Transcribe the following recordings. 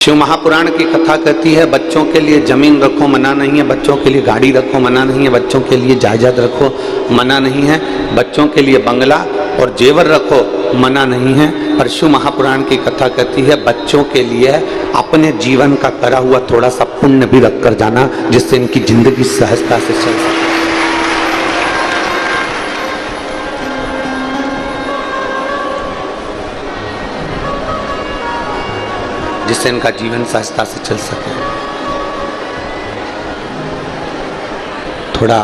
शिव महापुराण की कथा कहती है बच्चों के लिए जमीन रखो मना नहीं है, बच्चों के लिए गाड़ी रखो मना नहीं है, बच्चों के लिए जायदाद रखो मना नहीं है, बच्चों के लिए बंगला और जेवर रखो मना नहीं है। पर शिव महापुराण की कथा कहती है बच्चों के लिए अपने जीवन का करा हुआ थोड़ा सा पुण्य भी रख कर जाना, जिससे इनकी जिंदगी सहजता से चल सके। जिससे इनका जीवन सहजता से चल सके। थोड़ा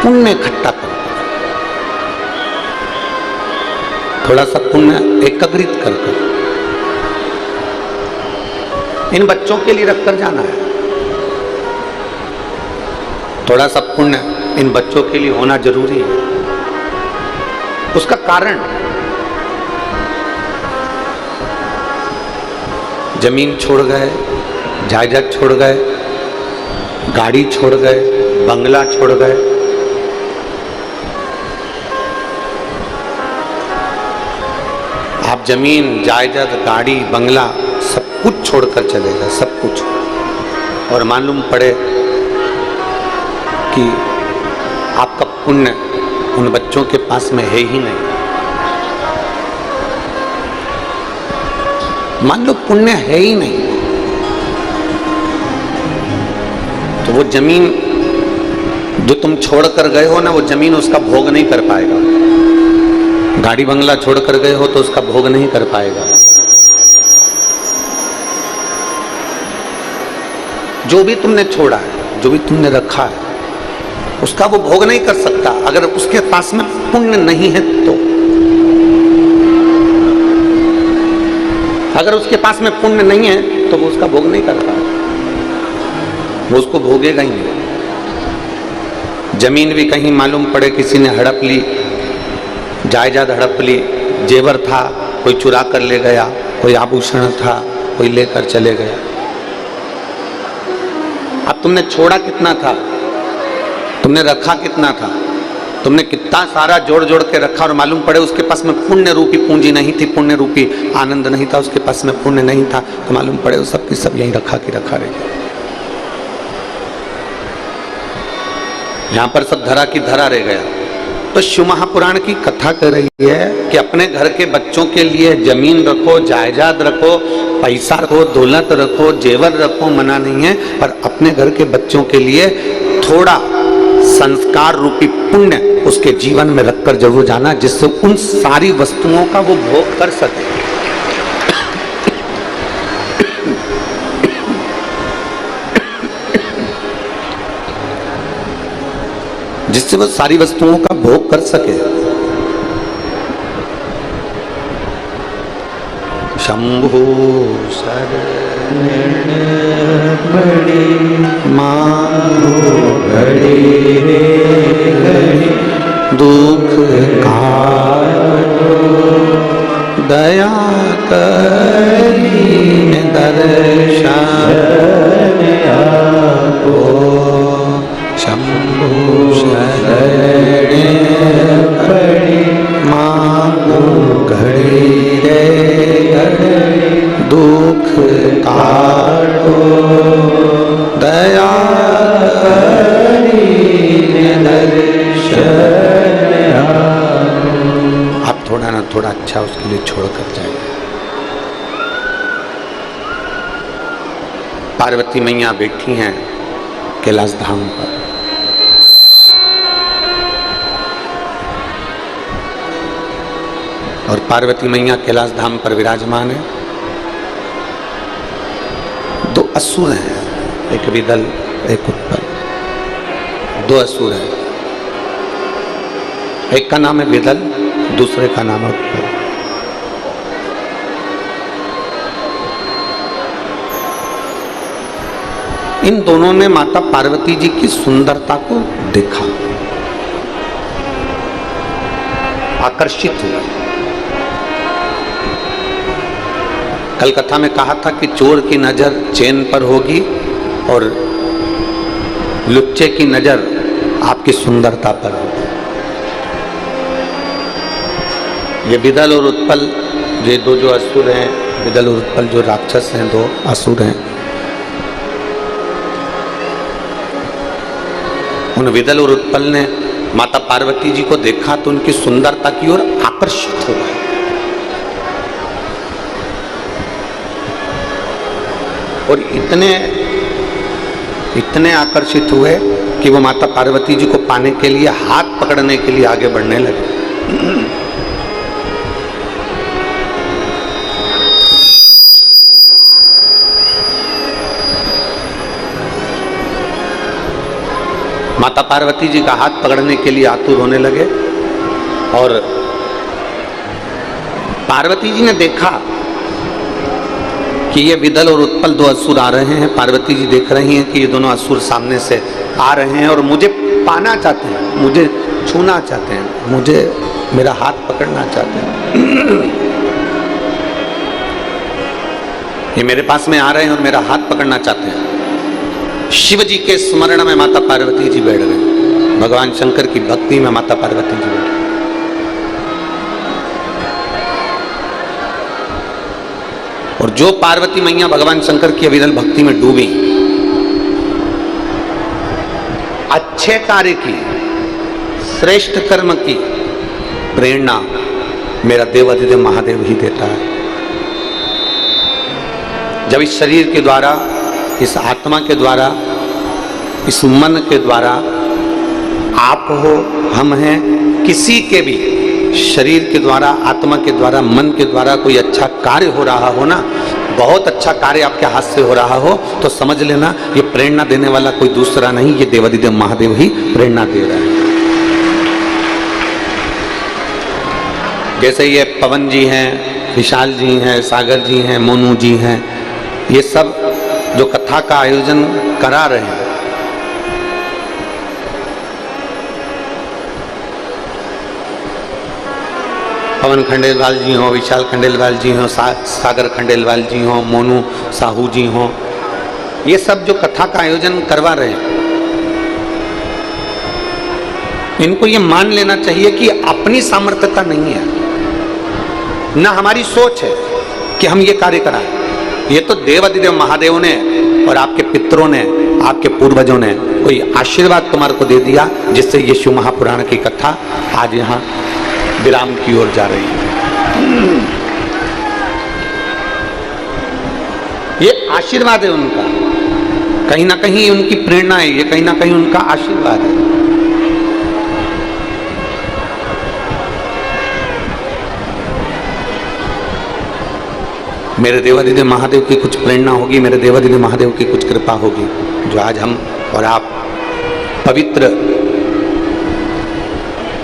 पुण्य इकट्ठा कर, थोड़ा सा पुण्य एकत्रित कर इन बच्चों के लिए रखकर जाना है। थोड़ा सा पुण्य इन बच्चों के लिए होना जरूरी है। उसका कारण जमीन छोड़ गए, जायदाद छोड़ गए, गाड़ी छोड़ गए, बंगला छोड़ गए, आप जमीन जायदाद गाड़ी बंगला सब कुछ छोड़कर चले गए, सब कुछ, और मालूम पड़े कि आपका पुण्य उन बच्चों के पास में है ही नहीं। मान लो पुण्य है ही नहीं, तो वो जमीन जो तुम छोड़ कर गए हो ना, वो जमीन उसका भोग नहीं कर पाएगा। गाड़ी बंगला छोड़ कर गए हो तो उसका भोग नहीं कर पाएगा। जो भी तुमने छोड़ा है, जो भी तुमने रखा है, उसका वो भोग नहीं कर सकता अगर उसके पास में पुण्य नहीं है तो। अगर उसके पास में पुण्य नहीं है तो वो उसका भोग नहीं करता, वो उसको भोगेगा ही नहीं। जमीन भी कहीं मालूम पड़े किसी ने हड़प ली, जायदाद हड़प ली, जेवर था कोई चुरा कर ले गया, कोई आभूषण था कोई लेकर चले गया। अब तुमने छोड़ा कितना था, तुमने रखा कितना था, तुमने कितना सारा जोड़ जोड़ के रखा और मालूम पड़े उसके पास में पुण्य रूपी पूंजी नहीं थी, पुण्य रूपी आनंद नहीं था, उसके पास में पुण्य नहीं था, तो मालूम पड़े वो सब की सब यहीं रखा की रखा रहे। यहां पर सब धरा की धरा रह गया। तो शिव महापुराण की कथा कर रही है कि अपने घर के बच्चों के लिए जमीन रखो, जायदाद रखो, पैसा रखो, दौलत रखो, जेवर रखो, मना नहीं है, पर अपने घर के बच्चों के लिए थोड़ा संस्कार रूपी पुण्य उसके जीवन में रखकर जरूर जाना, जिससे उन सारी वस्तुओं का वो भोग कर सके। जिससे वो सारी वस्तुओं का भोग कर सके। शंभो शरण बड़ी मांगो घड़ी रे घड़ी, दुख काटो दया करीन दर्शन आपो। शंभो शरण बड़ी मांगो घड़ी रे घड़ी, दुख काटो दया करीन दर्शन आपो। आप थोड़ा ना थोड़ा अच्छा उसके लिए छोड़ कर जाए। पार्वती मैया बैठी हैं कैलाश धाम पर, और पार्वती मैया कैलाश धाम पर विराजमान है। दो असुर हैं, एक विदल एक उत्पल, दो असुर हैं। एक का नाम है विदल, दूसरे का नाम है उत्पल। इन दोनों ने माता पार्वती जी की सुंदरता को देखा, आकर्षित हुआ। कल कथा में कहा था कि चोर की नजर चैन पर होगी और लुच्चे की नजर आपकी सुंदरता पर होगी। ये विदल और उत्पल ये दो जो असुर हैं विदल और उत्पल जो राक्षस हैं, दो असुर हैं, उन विदल और उत्पल ने माता पार्वती जी को देखा तो उनकी सुंदरता की ओर आकर्षित हो गए। और इतने आकर्षित हुए कि वो माता पार्वती जी को पाने के लिए, हाथ पकड़ने के लिए आगे बढ़ने लगे। माता पार्वती जी का हाथ पकड़ने के लिए आतुर होने लगे। और पार्वती जी ने देखा कि ये विदल और उत्पल दो असुर आ रहे हैं। पार्वती जी देख रही हैं कि ये दोनों असुर सामने से आ रहे हैं और मुझे पाना चाहते हैं, मुझे छूना चाहते हैं, मुझे मेरा हाथ पकड़ना चाहते हैं। ये मेरे पास में आ रहे हैं और मेरा हाथ पकड़ना चाहते हैं। शिव जी के स्मरण में माता पार्वती जी बैठ गए, भगवान शंकर की भक्ति में माता पार्वती जी बैठ गई। और जो पार्वती मैया भगवान शंकर की अविरल भक्ति में डूबी, अच्छे कार्य की, श्रेष्ठ कर्म की प्रेरणा मेरा देवाधिदेव महादेव ही देता है। जब इस शरीर के द्वारा, इस आत्मा के द्वारा, इस मन के द्वारा, आप हो, हम हैं, किसी के भी शरीर के द्वारा, आत्मा के द्वारा, मन के द्वारा कोई अच्छा कार्य हो रहा हो ना, बहुत अच्छा कार्य आपके हाथ से हो रहा हो, तो समझ लेना ये प्रेरणा देने वाला कोई दूसरा नहीं, ये देवाधिदेव महादेव ही प्रेरणा दे रहा है। जैसे ये पवन जी हैं, विशाल जी हैं, सागर जी हैं, मोनू जी हैं, ये सब जो कथा का आयोजन करा रहे हैं, पवन खंडेलवाल जी हों, विशाल खंडेलवाल जी हों, सागर खंडेलवाल जी हों, मोनू साहू जी हों, ये सब जो कथा का आयोजन करवा रहे हैं, इनको ये मान लेना चाहिए कि अपनी सामर्थ्यता नहीं है, ना हमारी सोच है कि हम ये कार्य कराएं। ये तो देवाधिदेव महादेव ने और आपके पितरों ने, आपके पूर्वजों ने कोई आशीर्वाद तुम्हारे को दे दिया, जिससे ये शिव महापुराण की कथा आज यहाँ विराम की ओर जा रही है। ये आशीर्वाद है उनका, कहीं ना कहीं उनकी प्रेरणा है, ये कहीं ना कहीं उनका आशीर्वाद है। मेरे देवाधिदेव महादेव की कुछ प्रेरणा होगी, मेरे देवाधिदेव महादेव की कुछ कृपा होगी, जो आज हम और आप पवित्र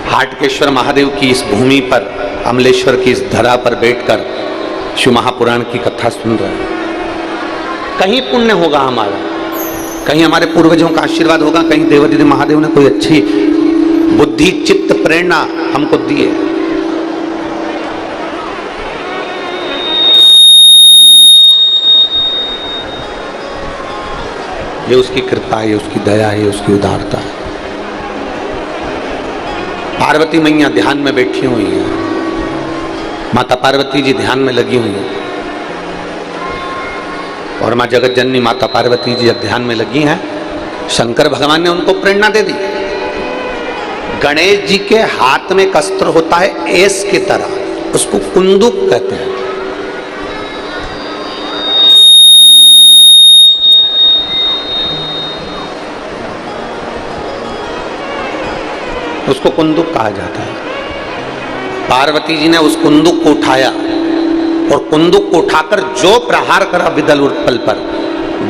हाटकेश्वर महादेव की इस भूमि पर, अमलेश्वर की इस धरा पर बैठकर शिव महापुराण की कथा सुन रहे हैं। कहीं पुण्य होगा हमारा, कहीं हमारे पूर्वजों का आशीर्वाद होगा, कहीं देवाधिदेव महादेव ने कोई अच्छी बुद्धि, चित्त, प्रेरणा हमको दी है। ये उसकी कृपा है, उसकी दया है, उसकी उदारता है। पार्वती मैया ध्यान में बैठी हुई है, माता पार्वती जी ध्यान में लगी हुई है, और माँ जगत जननी माता पार्वती जी ध्यान में लगी हैं। शंकर भगवान ने उनको प्रेरणा दे दी। गणेश जी के हाथ में एक अस्त्र होता है एस की तरह, उसको कुंदूक कहते हैं। उसको कुंदूक कहा जाता है। पार्वती जी ने उस कुंदूक को उठाया और कुंदूक को उठाकर जो प्रहार करा विदल उत्पल पर,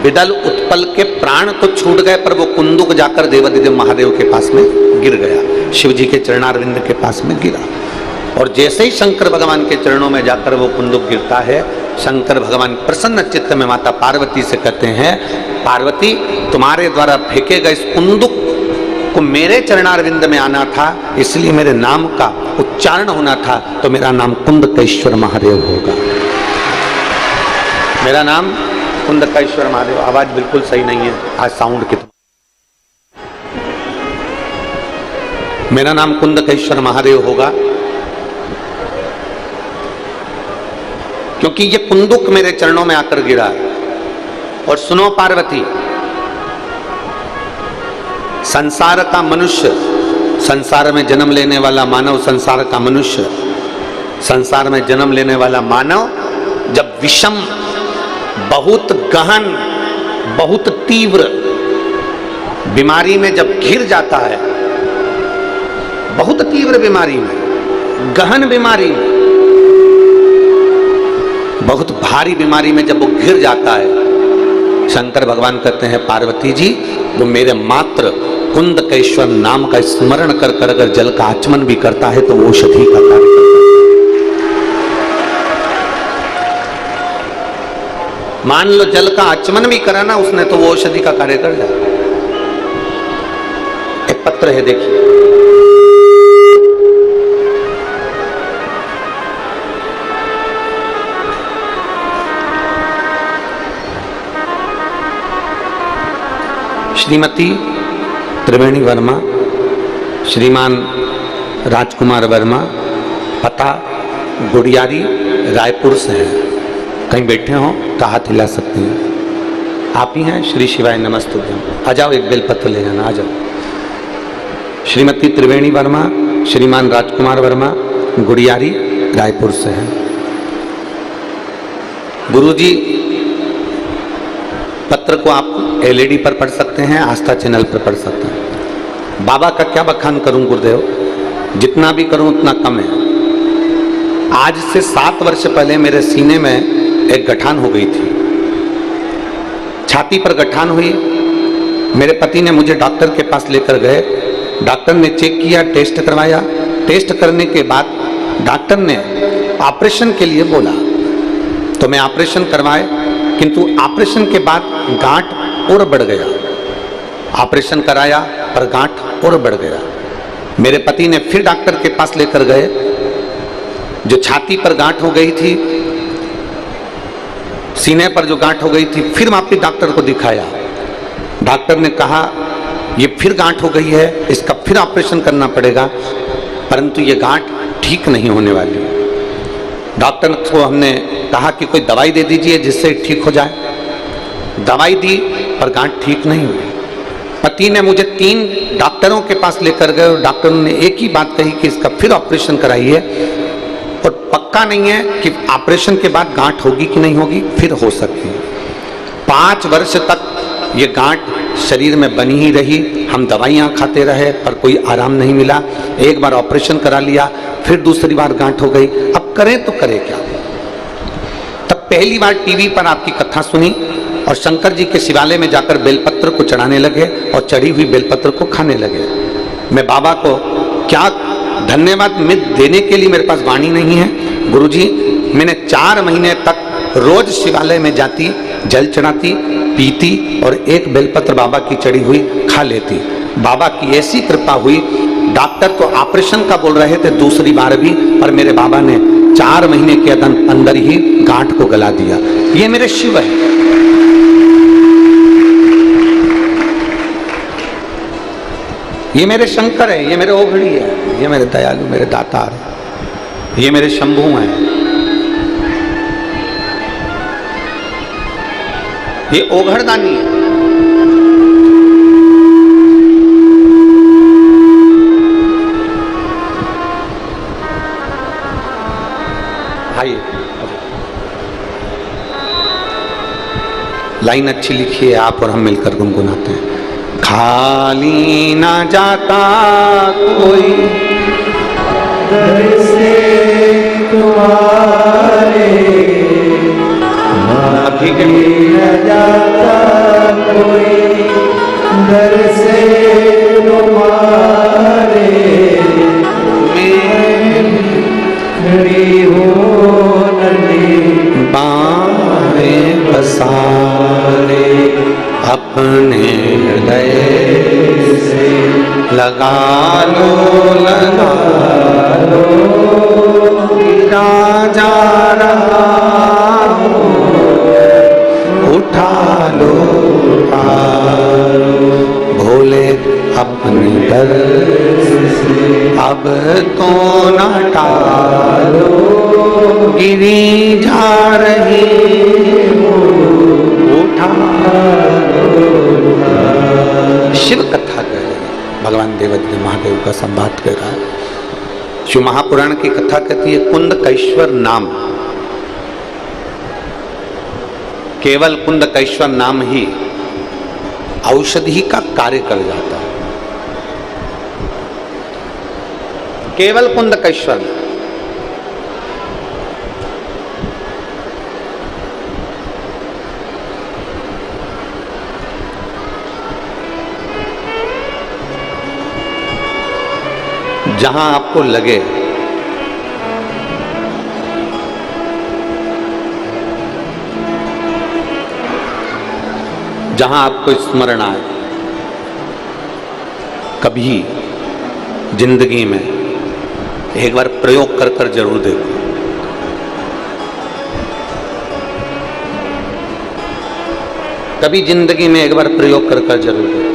विदल उत्पल के प्राण तो छूट गए, पर वो कुंदूक जाकर देवाधिदेव महादेव के पास में गिर गया, शिव जी के चरणारविंद के पास में गिरा। और जैसे ही शंकर भगवान के चरणों में जाकर वो कुंदूक गिरता है, शंकर भगवान प्रसन्न चित्त में माता पार्वती से कहते हैं, पार्वती तुम्हारे द्वारा फेंके गए इस कुंदूक को मेरे चरणारविंद में आना था, इसलिए मेरे नाम का उच्चारण होना था, तो मेरा नाम कुंदकेश्वर महादेव होगा। मेरा नाम कुंदकेश्वर महादेव। आवाज बिल्कुल सही नहीं है आज साउंड की। मेरा नाम कुंदकेश्वर महादेव होगा। क्योंकि ये कुंदुक मेरे चरणों में आकर गिरा। और सुनो पार्वती, संसार का मनुष्य, संसार में जन्म लेने वाला मानव, संसार का मनुष्य, संसार में जन्म लेने वाला मानव जब विषम, बहुत गहन, बहुत तीव्र बीमारी में जब घिर जाता है, बहुत तीव्र बीमारी में, गहन बीमारी में, बहुत भारी बीमारी में जब वो घिर जाता है, शंकर भगवान कहते हैं पार्वती जी, वो मेरे मात्र कुंदकेश्वर नाम का स्मरण कर कर अगर जल का आचमन भी करता है तो वो औषधि का कार्य करता है। मान लो जल का आचमन भी करा ना उसने, तो वो औषधि का कार्य कर जाए। एक पत्र है, देखिए, श्रीमती त्रिवेणी वर्मा, श्रीमान राजकुमार वर्मा, पता गुड़ियारी, रायपुर से है। कहीं बैठे हो तो हाथ हिला सकते हैं। आप ही हैं? श्री शिवाय नमस्तुभ्यम। आ जाओ, एक बेलपत्र ले जाना, आ जाओ। श्रीमती त्रिवेणी वर्मा, श्रीमान राजकुमार वर्मा, गुड़ियारी, रायपुर से है। गुरुजी, पत्र को आप एलईडी पर पढ़ सकते हैं, आस्था चैनल पर पढ़ सकते हैं। बाबा का क्या बखान करूं गुरुदेव, जितना भी करूं उतना कम है। आज से 7 वर्ष पहले मेरे सीने में एक गठान हो गई थी, छाती पर गठान हुई। मेरे पति ने मुझे डॉक्टर के पास लेकर गए, डॉक्टर ने चेक किया, टेस्ट करवाया। टेस्ट करने के बाद डॉक्टर ने ऑपरेशन के लिए बोला, तो मैं ऑपरेशन करवाए, किंतु ऑपरेशन के बाद गांठ और बढ़ गया। ऑपरेशन कराया पर गांठ और बढ़ गया। मेरे पति ने फिर डॉक्टर के पास लेकर गए, जो छाती पर गांठ हो गई थी, सीने पर जो गांठ हो गई थी, फिर वापिस डॉक्टर को दिखाया। डॉक्टर ने कहा ये फिर गांठ हो गई है, इसका फिर ऑपरेशन करना पड़ेगा, परंतु ये गांठ ठीक नहीं होने वाली। डॉक्टर को हमने कहा कि कोई दवाई दे दीजिए जिससे ठीक हो जाए। दवाई दी पर गांठ ठीक नहीं हुई। पति ने मुझे 3 डॉक्टरों के पास लेकर गए और डॉक्टरों ने एक ही बात कही कि इसका फिर ऑपरेशन कराइए, और पक्का नहीं है कि ऑपरेशन के बाद गांठ होगी कि नहीं होगी, फिर हो सकती है। 5 वर्ष तक ये गांठ शरीर में बनी ही रही। हम दवाइयाँ खाते रहे पर कोई आराम नहीं मिला। एक बार ऑपरेशन करा लिया, फिर दूसरी बार गांठ हो गई। अब करें तो करें क्या। तब पहली बार टीवी पर आपकी कथा सुनी और शंकर जी के शिवालय में जाकर बेलपत्र को चढ़ाने लगे और चढ़ी हुई बेलपत्र को खाने लगे। मैं बाबा को क्या धन्यवाद देने के लिए मेरे पास वाणी नहीं है। गुरुजी, मैंने 4 महीने तक रोज शिवालय में जाती, जल चढ़ाती, पीती और एक बेलपत्र बाबा की चढ़ी हुई खा लेती। बाबा की ऐसी कृपा हुई, डॉक्टर तो ऑपरेशन का बोल रहे थे दूसरी बार भी, पर मेरे बाबा ने 4 महीने के अंदर ही गांठ को गला दिया। ये मेरे शिव है। ये मेरे शंकर है, ये मेरे ओघड़ी है, ये मेरे दयालु, मेरे दातार, ये मेरे शंभू हैं। ये ओघड़दानी है। आइए, लाइन अच्छी लिखी है आप और हम मिलकर गुनगुनाते हैं। खाली ना जाता कोई दर से तुम्हारे, खाली ना जाता कोई दर से तुम्हारे, मैं खड़ी हो नदी बाहें पसारे, अपने हृदय से लगा लो राजा उठा लो भोले अपने दर से अब तो न टालो। गिरी जा रही उठा। शिव कथा कह रहे हैं, भगवान देवज्ञ महादेव का संवाद कह रहा है। शिव महापुराण की कथा कहती है कुंदकेश्वर नाम, केवल कुंदकेश्वर नाम ही औषधि का कार्य कर जाता है। केवल कुंदकेश्वर, जहां आपको लगे जहां आपको स्मरण आए, कभी जिंदगी में एक बार प्रयोग कर कर जरूर देखो। कभी जिंदगी में एक बार प्रयोग कर कर जरूर देखो।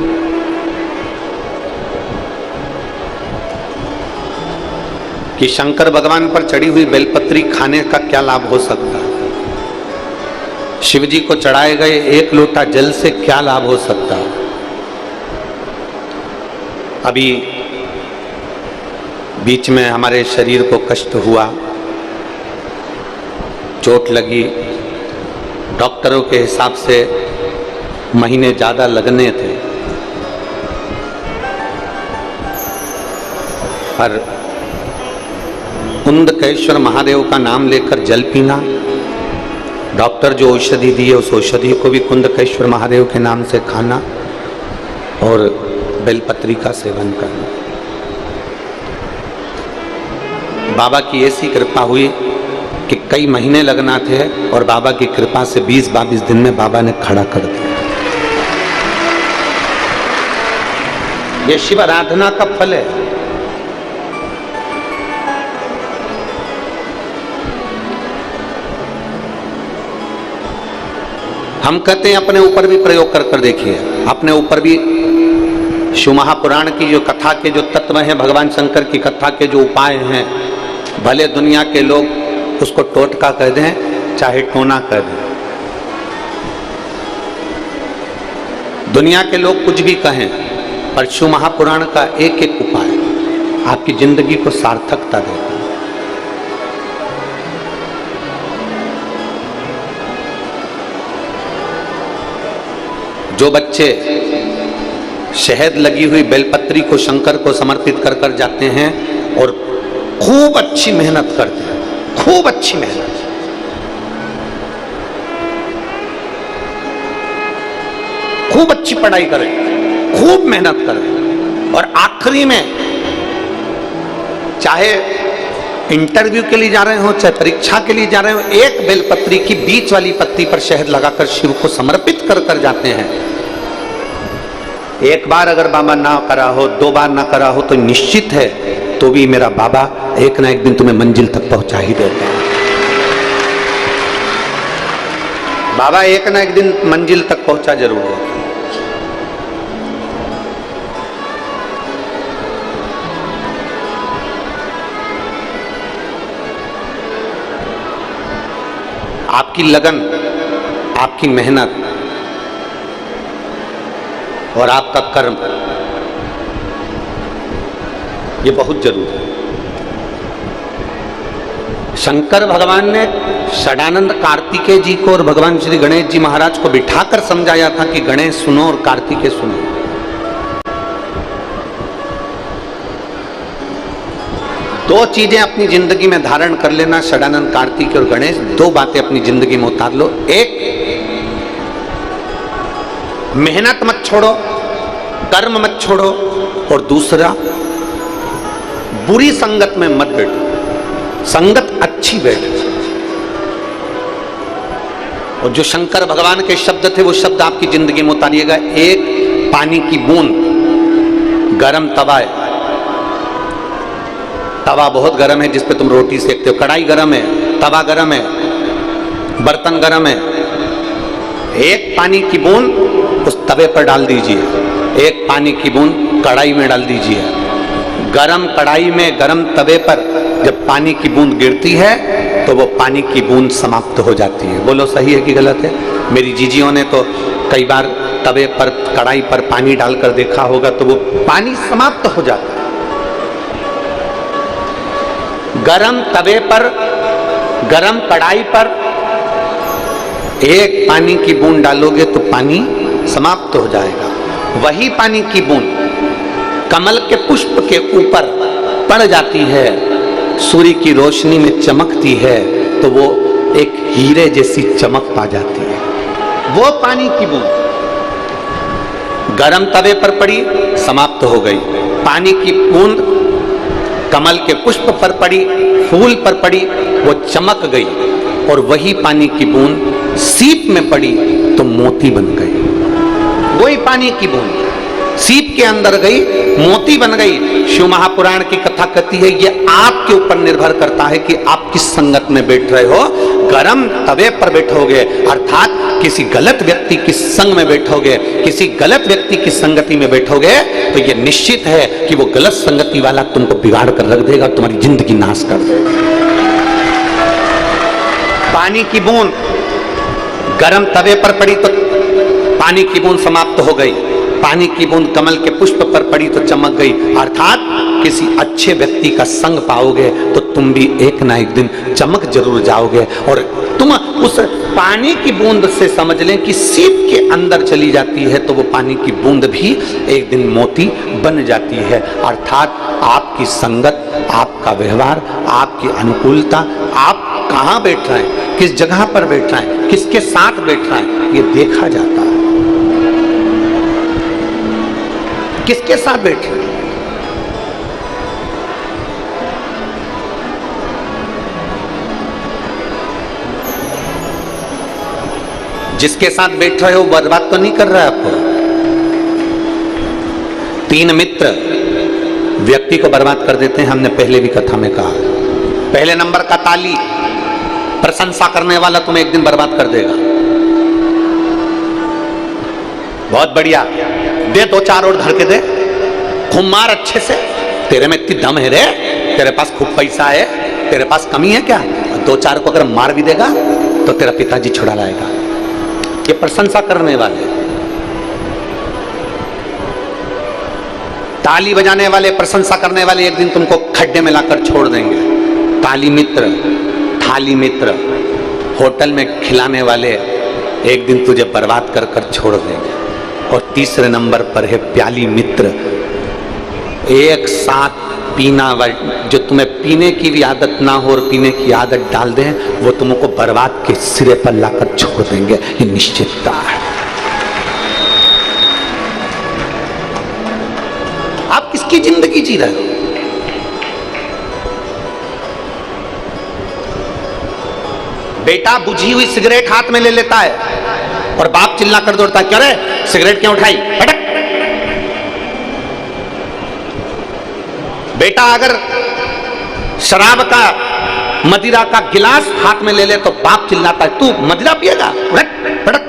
कि शंकर भगवान पर चढ़ी हुई बेलपत्री खाने का क्या लाभ हो सकता है, शिव जी को चढ़ाए गए एक लोटा जल से क्या लाभ हो सकता है। अभी बीच में हमारे शरीर को कष्ट हुआ, चोट लगी, डॉक्टरों के हिसाब से महीने ज्यादा लगने थे, पर कुंदकेश्वर महादेव का नाम लेकर जल पीना, डॉक्टर जो औषधि दी है उस औषधि को भी कुंदकेश्वर महादेव के नाम से खाना और बेलपत्री का सेवन करना। बाबा की ऐसी कृपा हुई कि कई महीने लगना थे और बाबा की कृपा से 20-22 दिन में बाबा ने खड़ा कर दिया। ये शिव आराधना का फल है। हम कहते हैं अपने ऊपर भी प्रयोग कर कर देखिए, अपने ऊपर भी शिव महापुराण की जो कथा के जो तत्व हैं, भगवान शंकर की कथा के जो उपाय हैं, भले दुनिया के लोग उसको टोटका कह दें चाहे टोना कह दें, दुनिया के लोग कुछ भी कहें, पर शिव महापुराण का एक एक उपाय आपकी जिंदगी को सार्थकता देता है। जो बच्चे शहद लगी हुई बेलपत्री को शंकर को समर्पित कर कर जाते हैं और खूब अच्छी मेहनत करते हैं, खूब अच्छी मेहनत, खूब अच्छी पढ़ाई करें, खूब मेहनत करें और आखिरी में चाहे इंटरव्यू के लिए जा रहे हो चाहे परीक्षा के लिए जा रहे हो, एक बेलपत्री की बीच वाली पत्ती पर शहद लगाकर शिव को समर्पित कर कर जाते हैं। एक बार अगर बाबा ना करा हो, 2 बार ना करा हो, तो निश्चित है तो भी मेरा बाबा एक ना एक दिन तुम्हें मंजिल तक पहुंचा ही देता है। बाबा एक ना एक दिन मंजिल तक पहुंचा जरूर है। आपकी लगन, आपकी मेहनत और आपका कर्म, ये बहुत जरूरी है। शंकर भगवान ने षडानंद कार्तिकेय जी को और भगवान श्री गणेश जी महाराज को बिठाकर समझाया था कि गणेश सुनो और कार्तिकेय सुनो। दो चीजें अपनी जिंदगी में धारण कर लेना, षडानंद कार्तिकेय और गणेश, 2 बातें अपनी जिंदगी में उतार लो। एक, मेहनत मत छोड़ो, कर्म मत छोड़ो, और दूसरा, बुरी संगत में मत बैठो, संगत अच्छी बैठो। और जो शंकर भगवान के शब्द थे वो शब्द आपकी जिंदगी में उतारिएगा। एक, पानी की बूंद, गरम तवा है, तवा बहुत गर्म है जिस पे तुम रोटी सेकते हो, कढ़ाई गर्म है, तवा गर्म है, बर्तन गर्म है, एक पानी की बूंद उस तवे पर डाल दीजिए, एक पानी की बूंद कढ़ाई में डाल दीजिए। गरम कढ़ाई में, गरम तवे पर जब पानी की बूंद गिरती है तो तो वो पानी की बूंद समाप्त हो जाती है। बोलो सही है कि गलत है? मेरी जीजियों ने तो कई बार तवे पर, कढ़ाई पर पानी डालकर देखा होगा तो वो पानी समाप्त हो जाता है। गरम तवे पर, गरम कढ़ाई पर एक पानी की बूंद डालोगे तो पानी समाप्त हो जाएगा। वही पानी की बूंद कमल के पुष्प के ऊपर पड़ जाती है, सूर्य की रोशनी में चमकती है, तो वो एक हीरे जैसी चमक पा जाती है। वो पानी की बूंद गरम तवे पर पड़ी, समाप्त हो गई। पानी की बूंद कमल के पुष्प पर पड़ी, फूल पर पड़ी, वो चमक गई। और वही पानी की बूंद सीप में पड़ी तो मोती बन गई। वही पानी की बूंद सीप के अंदर गई, मोती बन गई। शिव महापुराण की कथा कहती है ये आपके ऊपर निर्भर करता है कि आप किस संगत में बैठ रहे हो। गरम तवे पर बैठोगे, अर्थात किसी गलत व्यक्ति की संग में बैठोगे, किसी गलत व्यक्ति की संगति में बैठोगे, तो ये निश्चित है कि वो गलत संगति वाला तुमको बिगाड़ कर रख देगा, तुम्हारी जिंदगी नाश कर देगा। पानी की बूंद गरम तवे पर पड़ी तो पानी की बूंद समाप्त हो गई। पानी की बूंद कमल के पुष्प पर पड़ी तो चमक गई। अर्थात किसी अच्छे व्यक्ति का संग पाओगे तो तुम भी एक ना एक दिन चमक जरूर जाओगे। और तुम उस पानी की बूंद से समझ लें कि सीप के अंदर चली जाती है तो वो पानी की बूंद भी एक दिन मोती बन जाती है। अर्थात आपकी संगत, आपका व्यवहार, आपकी अनुकूलता, आप कहाँ बैठ रहे हैं, किस जगह पर बैठ रहे हैं, किसके साथ बैठ रहे हैं, ये देखा जाता है। किसके साथ बैठ रहे हैं? जिसके साथ बैठ रहे हो बर्बाद तो नहीं कर रहा है आपको। 3 मित्र व्यक्ति को बर्बाद कर देते हैं, हमने पहले भी कथा में कहा। पहले नंबर का ताली, प्रशंसा करने वाला तुम्हें एक दिन बर्बाद कर देगा। बहुत बढ़िया, दे 2-4 और धर के दे, खूब मार अच्छे से। तेरे में इतनी दम है रे, तेरे पास खूब पैसा है, तेरे पास कमी है क्या? 2-4 को अगर मार भी देगा तो तेरा पिताजी छुड़ा लाएगा। ये प्रशंसा करने वाले, ताली बजाने वाले, प्रशंसा करने वाले एक दिन तुमको खड्डे में लाकर छोड़ देंगे। ताली मित्र, थाली मित्र, होटल में खिलाने वाले एक दिन तुझे बर्बाद कर कर छोड़ देंगे। और तीसरे नंबर पर है प्याली मित्र, एक साथ पीना, जो तुम्हें पीने की भी आदत ना हो और पीने की आदत डाल दें, वो तुमको बर्बाद के सिरे पर लाकर छोड़ देंगे। ये निश्चितता है। आप किसकी जिंदगी जी रहे हो? बेटा बुझी हुई सिगरेट हाथ में ले लेता है और बाप चिल्ला कर दौड़ता है, क्या रे सिगरेट क्यों उठाई, पटक। बेटा अगर शराब का, मदिरा का गिलास हाथ में ले ले तो बाप चिल्लाता है, तू मदिरा पिएगा, पटक पटक।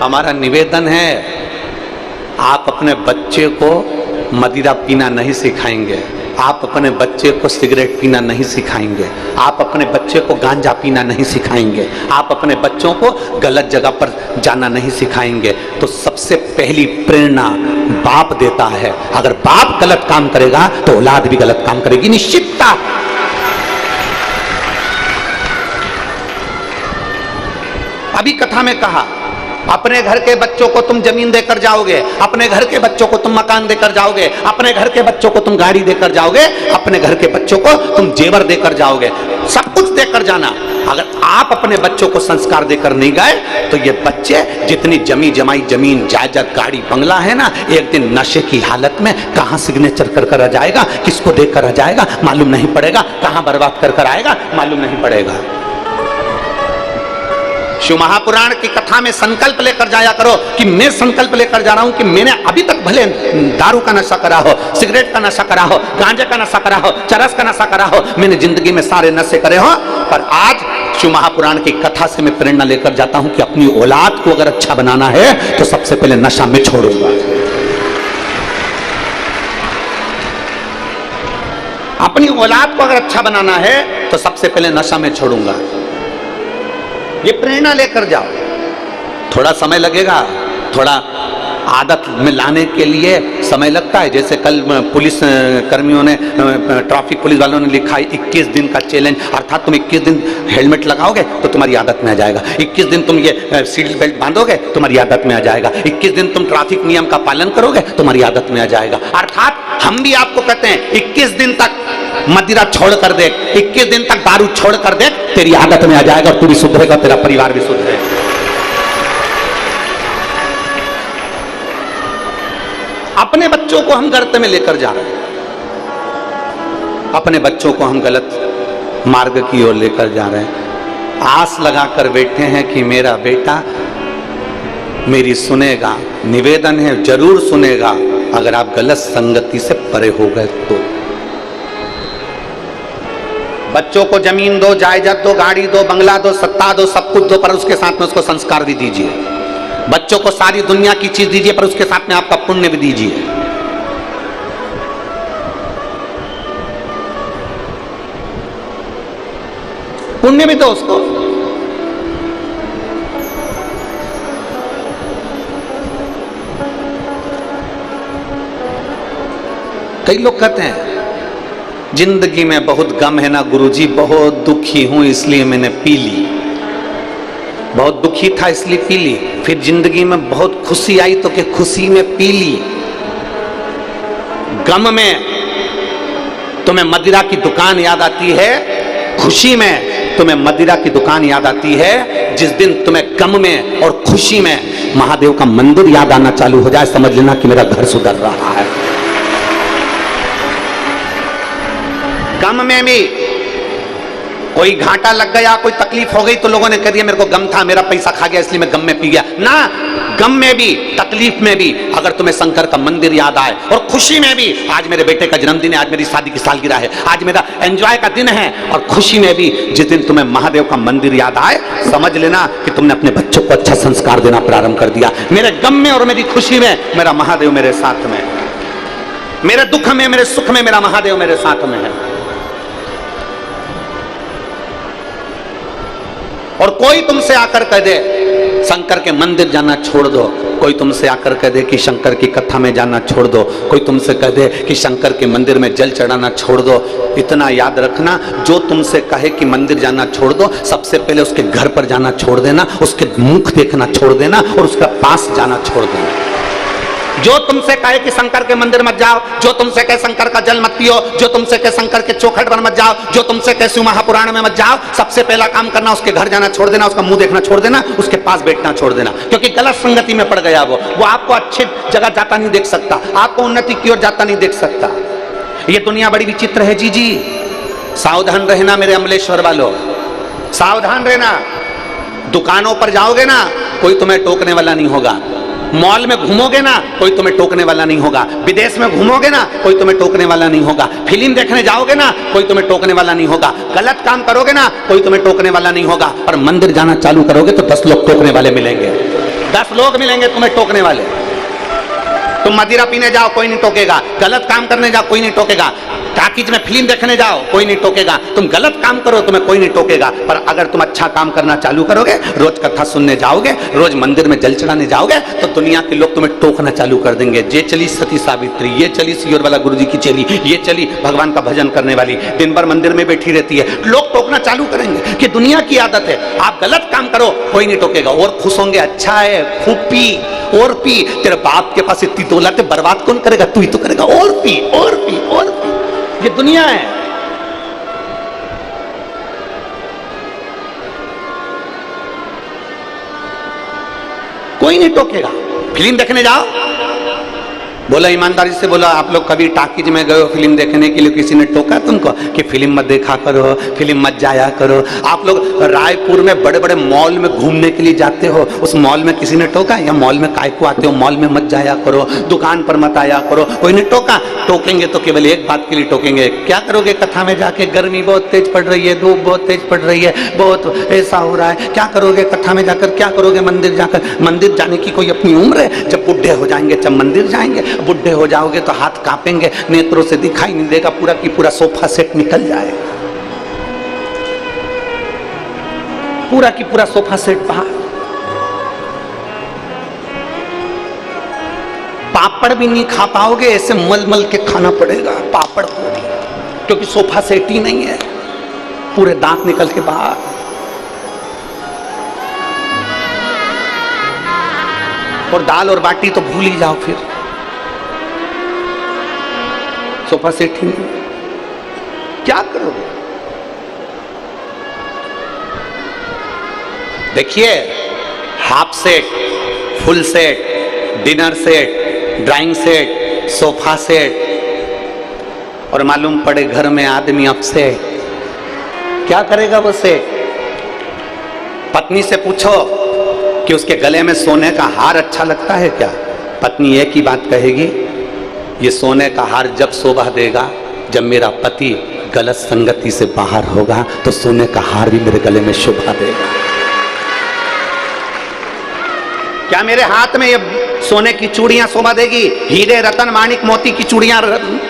हमारा निवेदन है, आप अपने बच्चे को मदिरा पीना नहीं सिखाएंगे, आप अपने बच्चे को सिगरेट पीना नहीं सिखाएंगे, आप अपने बच्चे को गांजा पीना नहीं सिखाएंगे, आप अपने बच्चों को गलत जगह पर जाना नहीं सिखाएंगे। तो सबसे पहली प्रेरणा बाप देता है। अगर बाप गलत काम करेगा तो औलाद भी गलत काम करेगी, निश्चितता। अभी कथा में कहा, अपने घर के बच्चों को तुम जमीन देकर जाओगे, अपने घर के बच्चों को तुम मकान देकर जाओगे, अपने घर के बच्चों को तुम गाड़ी देकर जाओगे, अपने घर के बच्चों को तुम जेवर देकर जाओगे, सब कुछ देकर जाना। अगर आप अपने बच्चों को संस्कार देकर नहीं गए तो ये बच्चे जितनी जमी जमाई जमीन जायदाद गाड़ी बंगला है ना, एक दिन नशे की हालत में कहां सिग्नेचर कर कर आ जाएगा, किसको देकर आ जाएगा मालूम नहीं पड़ेगा, कहां बर्बाद कर कर आएगा मालूम नहीं पड़ेगा। शिव महापुराण की कथा में संकल्प लेकर जाया करो कि मैं संकल्प लेकर जा रहा हूं कि मैंने अभी तक भले दारू का नशा करा हो, सिगरेट का नशा करा हो, गांजे का नशा करा हो, चरस का नशा करा हो, मैंने जिंदगी में सारे नशे करे हो, पर आज शिव महापुराण की कथा से मैं प्रेरणा लेकर जाता हूं कि अपनी औलाद को अगर अच्छा बनाना है तो सबसे पहले नशा में छोड़ूंगा। अपनी औलाद को अगर अच्छा बनाना है तो सबसे पहले नशा में छोड़ूंगा, ये प्रेरणा लेकर जाओ। थोड़ा समय लगेगा, थोड़ा आदत में लाने के लिए समय लगता है। जैसे कल पुलिस कर्मियों ने, ट्रैफिक पुलिस वालों ने लिखा है 21 दिन का चैलेंज, अर्थात तुम 21 दिन हेलमेट लगाओगे तो तुम्हारी आदत में आ जाएगा, 21 दिन तुम ये सीट बेल्ट बांधोगे तुम्हारी आदत में आ जाएगा, 21 दिन तुम ट्रैफिक नियम का पालन करोगे तुम्हारी आदत में आ जाएगा। अर्थात हम भी आपको कहते हैं 21 दिन तक मदिरा छोड़ कर दे, 21 दिन तक दारू छोड़ कर दे, तेरी आदत में आ जाएगा और तू भी सुधरेगा, तेरा परिवार भी सुधरेगा। अपने बच्चों को हम गर्त में लेकर जा रहे हैं, अपने बच्चों को हम गलत मार्ग की ओर लेकर जा रहे हैं। आस लगाकर बैठे हैं कि मेरा बेटा मेरी सुनेगा, निवेदन है जरूर सुनेगा अगर आप गलत संगति से परे हो गए तो। बच्चों को जमीन दो, जायदाद दो, गाड़ी दो, बंगला दो, सत्ता दो, सब कुछ दो, पर उसके साथ में उसको संस्कार भी दीजिए। बच्चों को सारी दुनिया की चीज दीजिए पर उसके साथ में आपका पुण्य भी दीजिए। पुण्य भी दो उसको। कई लोग कहते हैं जिंदगी में बहुत गम है ना गुरुजी, बहुत दुखी हूं इसलिए मैंने पी ली, बहुत दुखी था इसलिए पी ली। फिर जिंदगी में बहुत खुशी आई तो कि खुशी में पी ली। गम में तुम्हें मदिरा की दुकान याद आती है, खुशी में तुम्हें मदिरा की दुकान याद आती है। जिस दिन तुम्हें गम में और खुशी में महादेव का मंदिर याद आना चालू हो जाए, समझ लेना कि मेरा घर सुधर रहा है। गम में भी कोई घाटा लग गया, कोई तकलीफ हो गई तो लोगों ने कह दिया मेरे को गम था, मेरा पैसा खा गया इसलिए मैं गम में पी गया ना। गम में भी, तकलीफ में भी अगर तुम्हें शंकर का मंदिर याद आए, और खुशी में भी, आज मेरे बेटे का जन्मदिन है, आज मेरी शादी की सालगिरह है, आज मेरा एंजॉय का दिन है, और खुशी में भी जिस दिन तुम्हें महादेव का मंदिर याद आए, समझ लेना कि तुमने अपने बच्चों को अच्छा संस्कार देना प्रारंभ कर दिया। मेरे गम में और मेरी खुशी में मेरा महादेव मेरे साथ में, मेरे दुख में मेरे सुख में मेरा महादेव मेरे साथ में है। और कोई तुमसे आकर कह दे शंकर के मंदिर जाना छोड़ दो, कोई तुमसे आकर कह दे कि शंकर की कथा में जाना छोड़ दो, कोई तुमसे कह दे कि शंकर के मंदिर में जल चढ़ाना छोड़ दो, इतना याद रखना, जो तुमसे कहे कि मंदिर जाना छोड़ दो, सबसे पहले उसके घर पर जाना छोड़ देना, उसके मुख देखना छोड़ देना और उसका पास जाना छोड़ देना। जो तुमसे कहे कि शंकर के मंदिर मत जाओ, जो तुमसे कहे शंकर का जल मत पियो, जो तुमसे कहे शंकर के चौखट पर मत जाओ, जो तुमसे कहे शिव महापुराण में मत जाओ, सबसे पहला काम करना उसके घर जाना छोड़ देना, उसका मुंह देखना छोड़ देना, उसके पास बैठना छोड़ देना। क्योंकि गलत संगति में पड़ गया वो आपको अच्छी जगह जाता नहीं देख सकता, आपको उन्नति की ओर जाता नहीं देख सकता। ये दुनिया बड़ी विचित्र है जी। सावधान रहना मेरे अमलेश्वर वालों, सावधान रहना। दुकानों पर जाओगे ना कोई तुम्हें टोकने वाला नहीं होगा, मॉल में घूमोगे ना कोई तुम्हें टोकने वाला नहीं होगा, विदेश में घूमोगे ना कोई तुम्हें टोकने वाला नहीं होगा, फिल्म देखने जाओगे ना कोई तुम्हें टोकने वाला नहीं होगा, गलत काम करोगे ना कोई तुम्हें टोकने वाला नहीं होगा, और मंदिर जाना चालू करोगे तो 10 लोग टोकने वाले मिलेंगे, 10 लोग मिलेंगे तुम्हें टोकने वाले। तुम मदिरा पीने जाओ कोई नहीं टोकेगा, गलत काम करने जाओ कोई नहीं टोकेगा, टाकीज में फिल्म देखने जाओ कोई नहीं टोकेगा, तुम गलत काम करो तुम्हें कोई नहीं टोकेगा। पर अगर तुम अच्छा काम करना चालू करोगे, रोज कथा सुनने जाओगे, रोज मंदिर में जल चढ़ाने जाओगे, तो दुनिया के लोग तुम्हें टोकना चालू कर देंगे। ये चली सती सावित्री, ये चली सियोर वाला गुरुजी की चली, ये चली भगवान का भजन करने वाली, दिन भर मंदिर में बैठी रहती है, लोग टोकना चालू करेंगे कि दुनिया की आदत है। आप गलत काम करो कोई नहीं टोकेगा, और खुश होंगे, अच्छा है खूब पी और पी, तेरे बाप के पास इतनी दौलत है, बर्बाद कौन करेगा, तू ही तो करेगा, और पी और पी और पी। ये दुनिया है। कोई नहीं टोकेगा। फिल्म देखने जाओ, बोला ईमानदारी से बोला, आप लोग कभी टाकीज में गए हो फिल्म देखने के लिए, किसी ने टोका तुमको कि फिल्म मत देखा करो, फिल्म मत जाया करो? आप लोग रायपुर में बड़े बड़े मॉल में घूमने के लिए जाते हो, उस मॉल में किसी ने टोका? या मॉल में काय को आते हो, मॉल में मत जाया करो, दुकान पर मत आया करो, कोई ने टोका? टोकेंगे तो केवल एक बात के लिए टोकेंगे, क्या करोगे कथा में जाके, गर्मी बहुत तेज पड़ रही है, धूप बहुत तेज पड़ रही है, बहुत ऐसा हो रहा है, क्या करोगे कथा में जाकर, क्या करोगे मंदिर जाकर? मंदिर जाने की कोई अपनी उम्र है? जब बुढ़े हो जाएंगे जब मंदिर जाएंगे। बुढ़े हो जाओगे तो हाथ कांपेंगे, नेत्रों से दिखाई नहीं देगा, पूरा की पूरा सोफा सेट निकल जाएगा, पूरा की पूरा सोफा सेट बाहर। पापड़ भी नहीं खा पाओगे, ऐसे मल मल के खाना पड़ेगा पापड़ पूरी, क्योंकि सोफा सेट ही नहीं है, पूरे दांत निकल के बाहर। और दाल और बाटी तो भूल ही जाओ, फिर सोफा सेट ही नहीं, क्या करोगे? देखिए, half set, full set, dinner set, drawing set, sofa set, और मालूम पड़े घर में आदमी अपसेट, क्या करेगा वो सेट? पत्नी से पूछो कि उसके गले में सोने का हार अच्छा लगता है क्या? पत्नी एक ही बात कहेगी, ये सोने का हार जब शोभा देगा जब मेरा पति गलत संगति से बाहर होगा, तो सोने का हार भी मेरे गले में शोभा देगा। क्या मेरे हाथ में ये सोने की चूड़ियां शोभा देगी? हीरे रतन माणिक मोती की चूड़ियां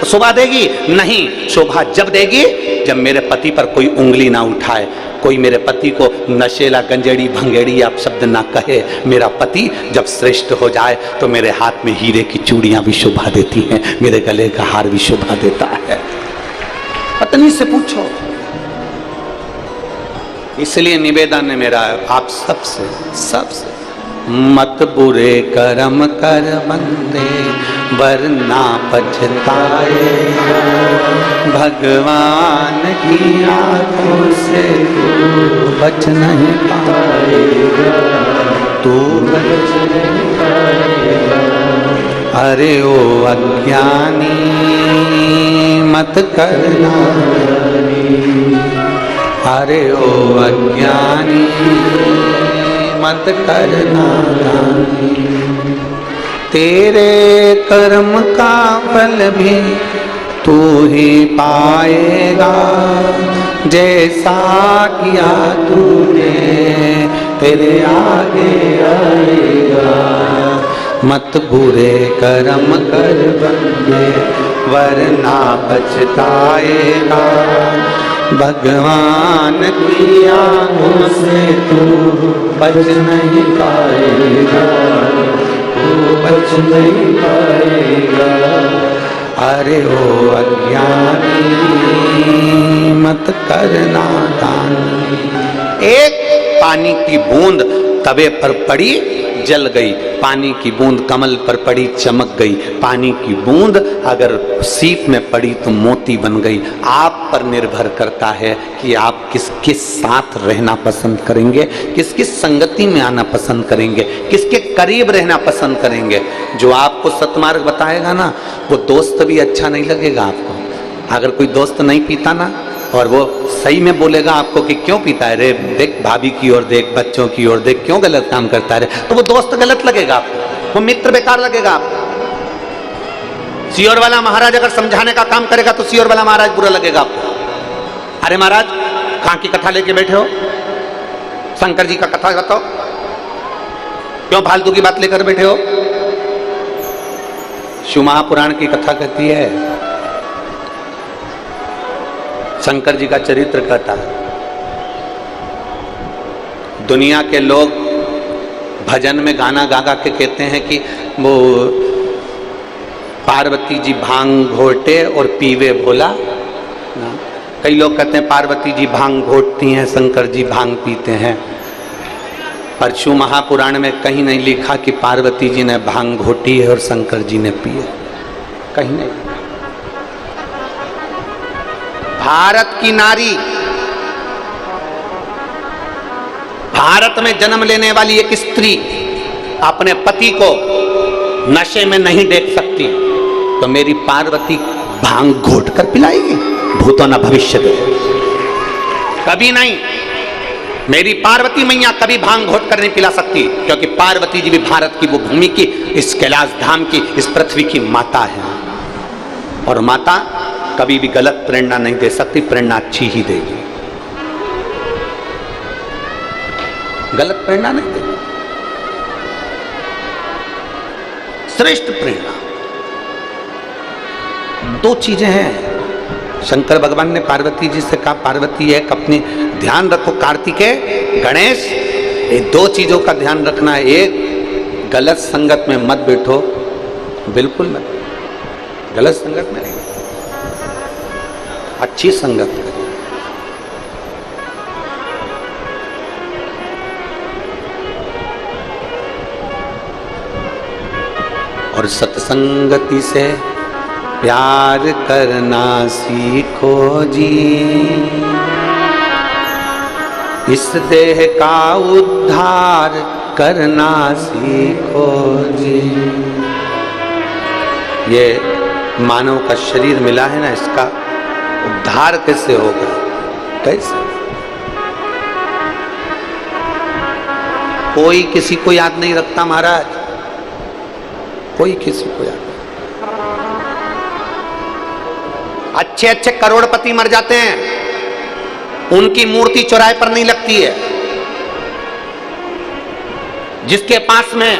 शोभा देगी? नहीं, शोभा जब देगी जब मेरे पति पर कोई उंगली ना उठाए, कोई मेरे पति को नशेला, गंजेड़ी, भंगेड़ी आप शब्द ना कहे। मेरा पति जब श्रेष्ठ हो जाए तो मेरे हाथ में हीरे की चूड़ियां भी शोभा देती हैं, मेरे गले का हार भी शोभा देता है। पत्नी से पूछो। इसलिए निवेदन है मेरा आप सबसे मत बुरे कर्म कर बंदे, वरना पछताएगा, भगवान की आंखों से तू बच नहीं पाएगा, तू बच नहीं पाएगा। अरे ओ अज्ञानी मत करना, अरे ओ अज्ञानी मत करना, तेरे कर्म का फल भी तू ही पाएगा, जैसा किया तूने तेरे आगे आएगा। मत बुरे कर्म कर बंदे, वरना पछताएगा, भगवान की आंखों से तू बच नहीं पाएगा, तू बच नहीं पाएगा। अरे ओ अज्ञानी मत करना दानी। एक पानी की बूंद तवे पर पड़ी जल गई, पानी की बूंद कमल पर पड़ी चमक गई, पानी की बूंद अगर सीप में पड़ी तो मोती बन गई। आप पर निर्भर करता है कि आप किस किस साथ रहना पसंद करेंगे, किस किस संगति में आना पसंद करेंगे, किसके करीब रहना पसंद करेंगे। जो आपको सतमार्ग बताएगा ना, वो दोस्त भी अच्छा नहीं लगेगा आपको। अगर कोई दोस्त नहीं पीता ना और वो सही में बोलेगा आपको कि क्यों पीता है रे, देख भाभी की ओर देख, बच्चों की ओर देख, क्यों गलत काम करता है रे, तो वो दोस्त गलत लगेगा आपको, वो मित्र बेकार लगेगा आपको। सियोर वाला महाराज अगर समझाने का काम करेगा तो सियोर वाला महाराज बुरा लगेगा आपको। अरे महाराज कहां की कथा लेके बैठे हो, शंकर जी का कथा बताओ, क्यों फालतू की बात लेकर बैठे हो। शिव महापुराण की कथा कहती है, शंकर जी का चरित्र कहता है। दुनिया के लोग भजन में गाना गा गा के कहते हैं कि वो पार्वती जी भांग घोटे और पीवे भोला। कई लोग कहते हैं पार्वती जी भांग घोटती हैं, शंकर जी भांग पीते हैं। पर शिव महापुराण में कहीं नहीं लिखा कि पार्वती जी ने भांग घोटी है और शंकर जी ने पी है, कहीं नहीं। भारत की नारी, भारत में जन्म लेने वाली एक स्त्री अपने पति को नशे में नहीं देख सकती, तो मेरी पार्वती भांग घोट कर पिलाएगी? भूतो न भविष्य दे, कभी नहीं। मेरी पार्वती मैया कभी भांग घोट कर नहीं पिला सकती, क्योंकि पार्वती जी भी भारत की, वो भूमि की, इस कैलाश धाम की, इस पृथ्वी की माता है। और माता कभी भी गलत प्रेरणा नहीं दे सकती, प्रेरणा अच्छी ही देगी, गलत प्रेरणा नहीं देगी, श्रेष्ठ प्रेरणा। दो चीजें हैं। शंकर भगवान ने पार्वती जी से कहा, पार्वती एक अपनी ध्यान रखो, कार्तिकेय गणेश, ये दो चीजों का ध्यान रखना है। एक, गलत संगत में मत बैठो, बिल्कुल मत, गलत संगत में नहीं, अच्छी संगत करो। और सत्संगति से प्यार करना सीखो जी, इस देह का उद्धार करना सीखो जी। ये मानव का शरीर मिला है ना, इसका उद्धार कैसे होगा? कैसे? कोई किसी को याद नहीं रखता महाराज, कोई किसी को याद नहीं। अच्छे अच्छे करोड़पति मर जाते हैं, उनकी मूर्ति चौराहे पर नहीं लगती है। जिसके पास में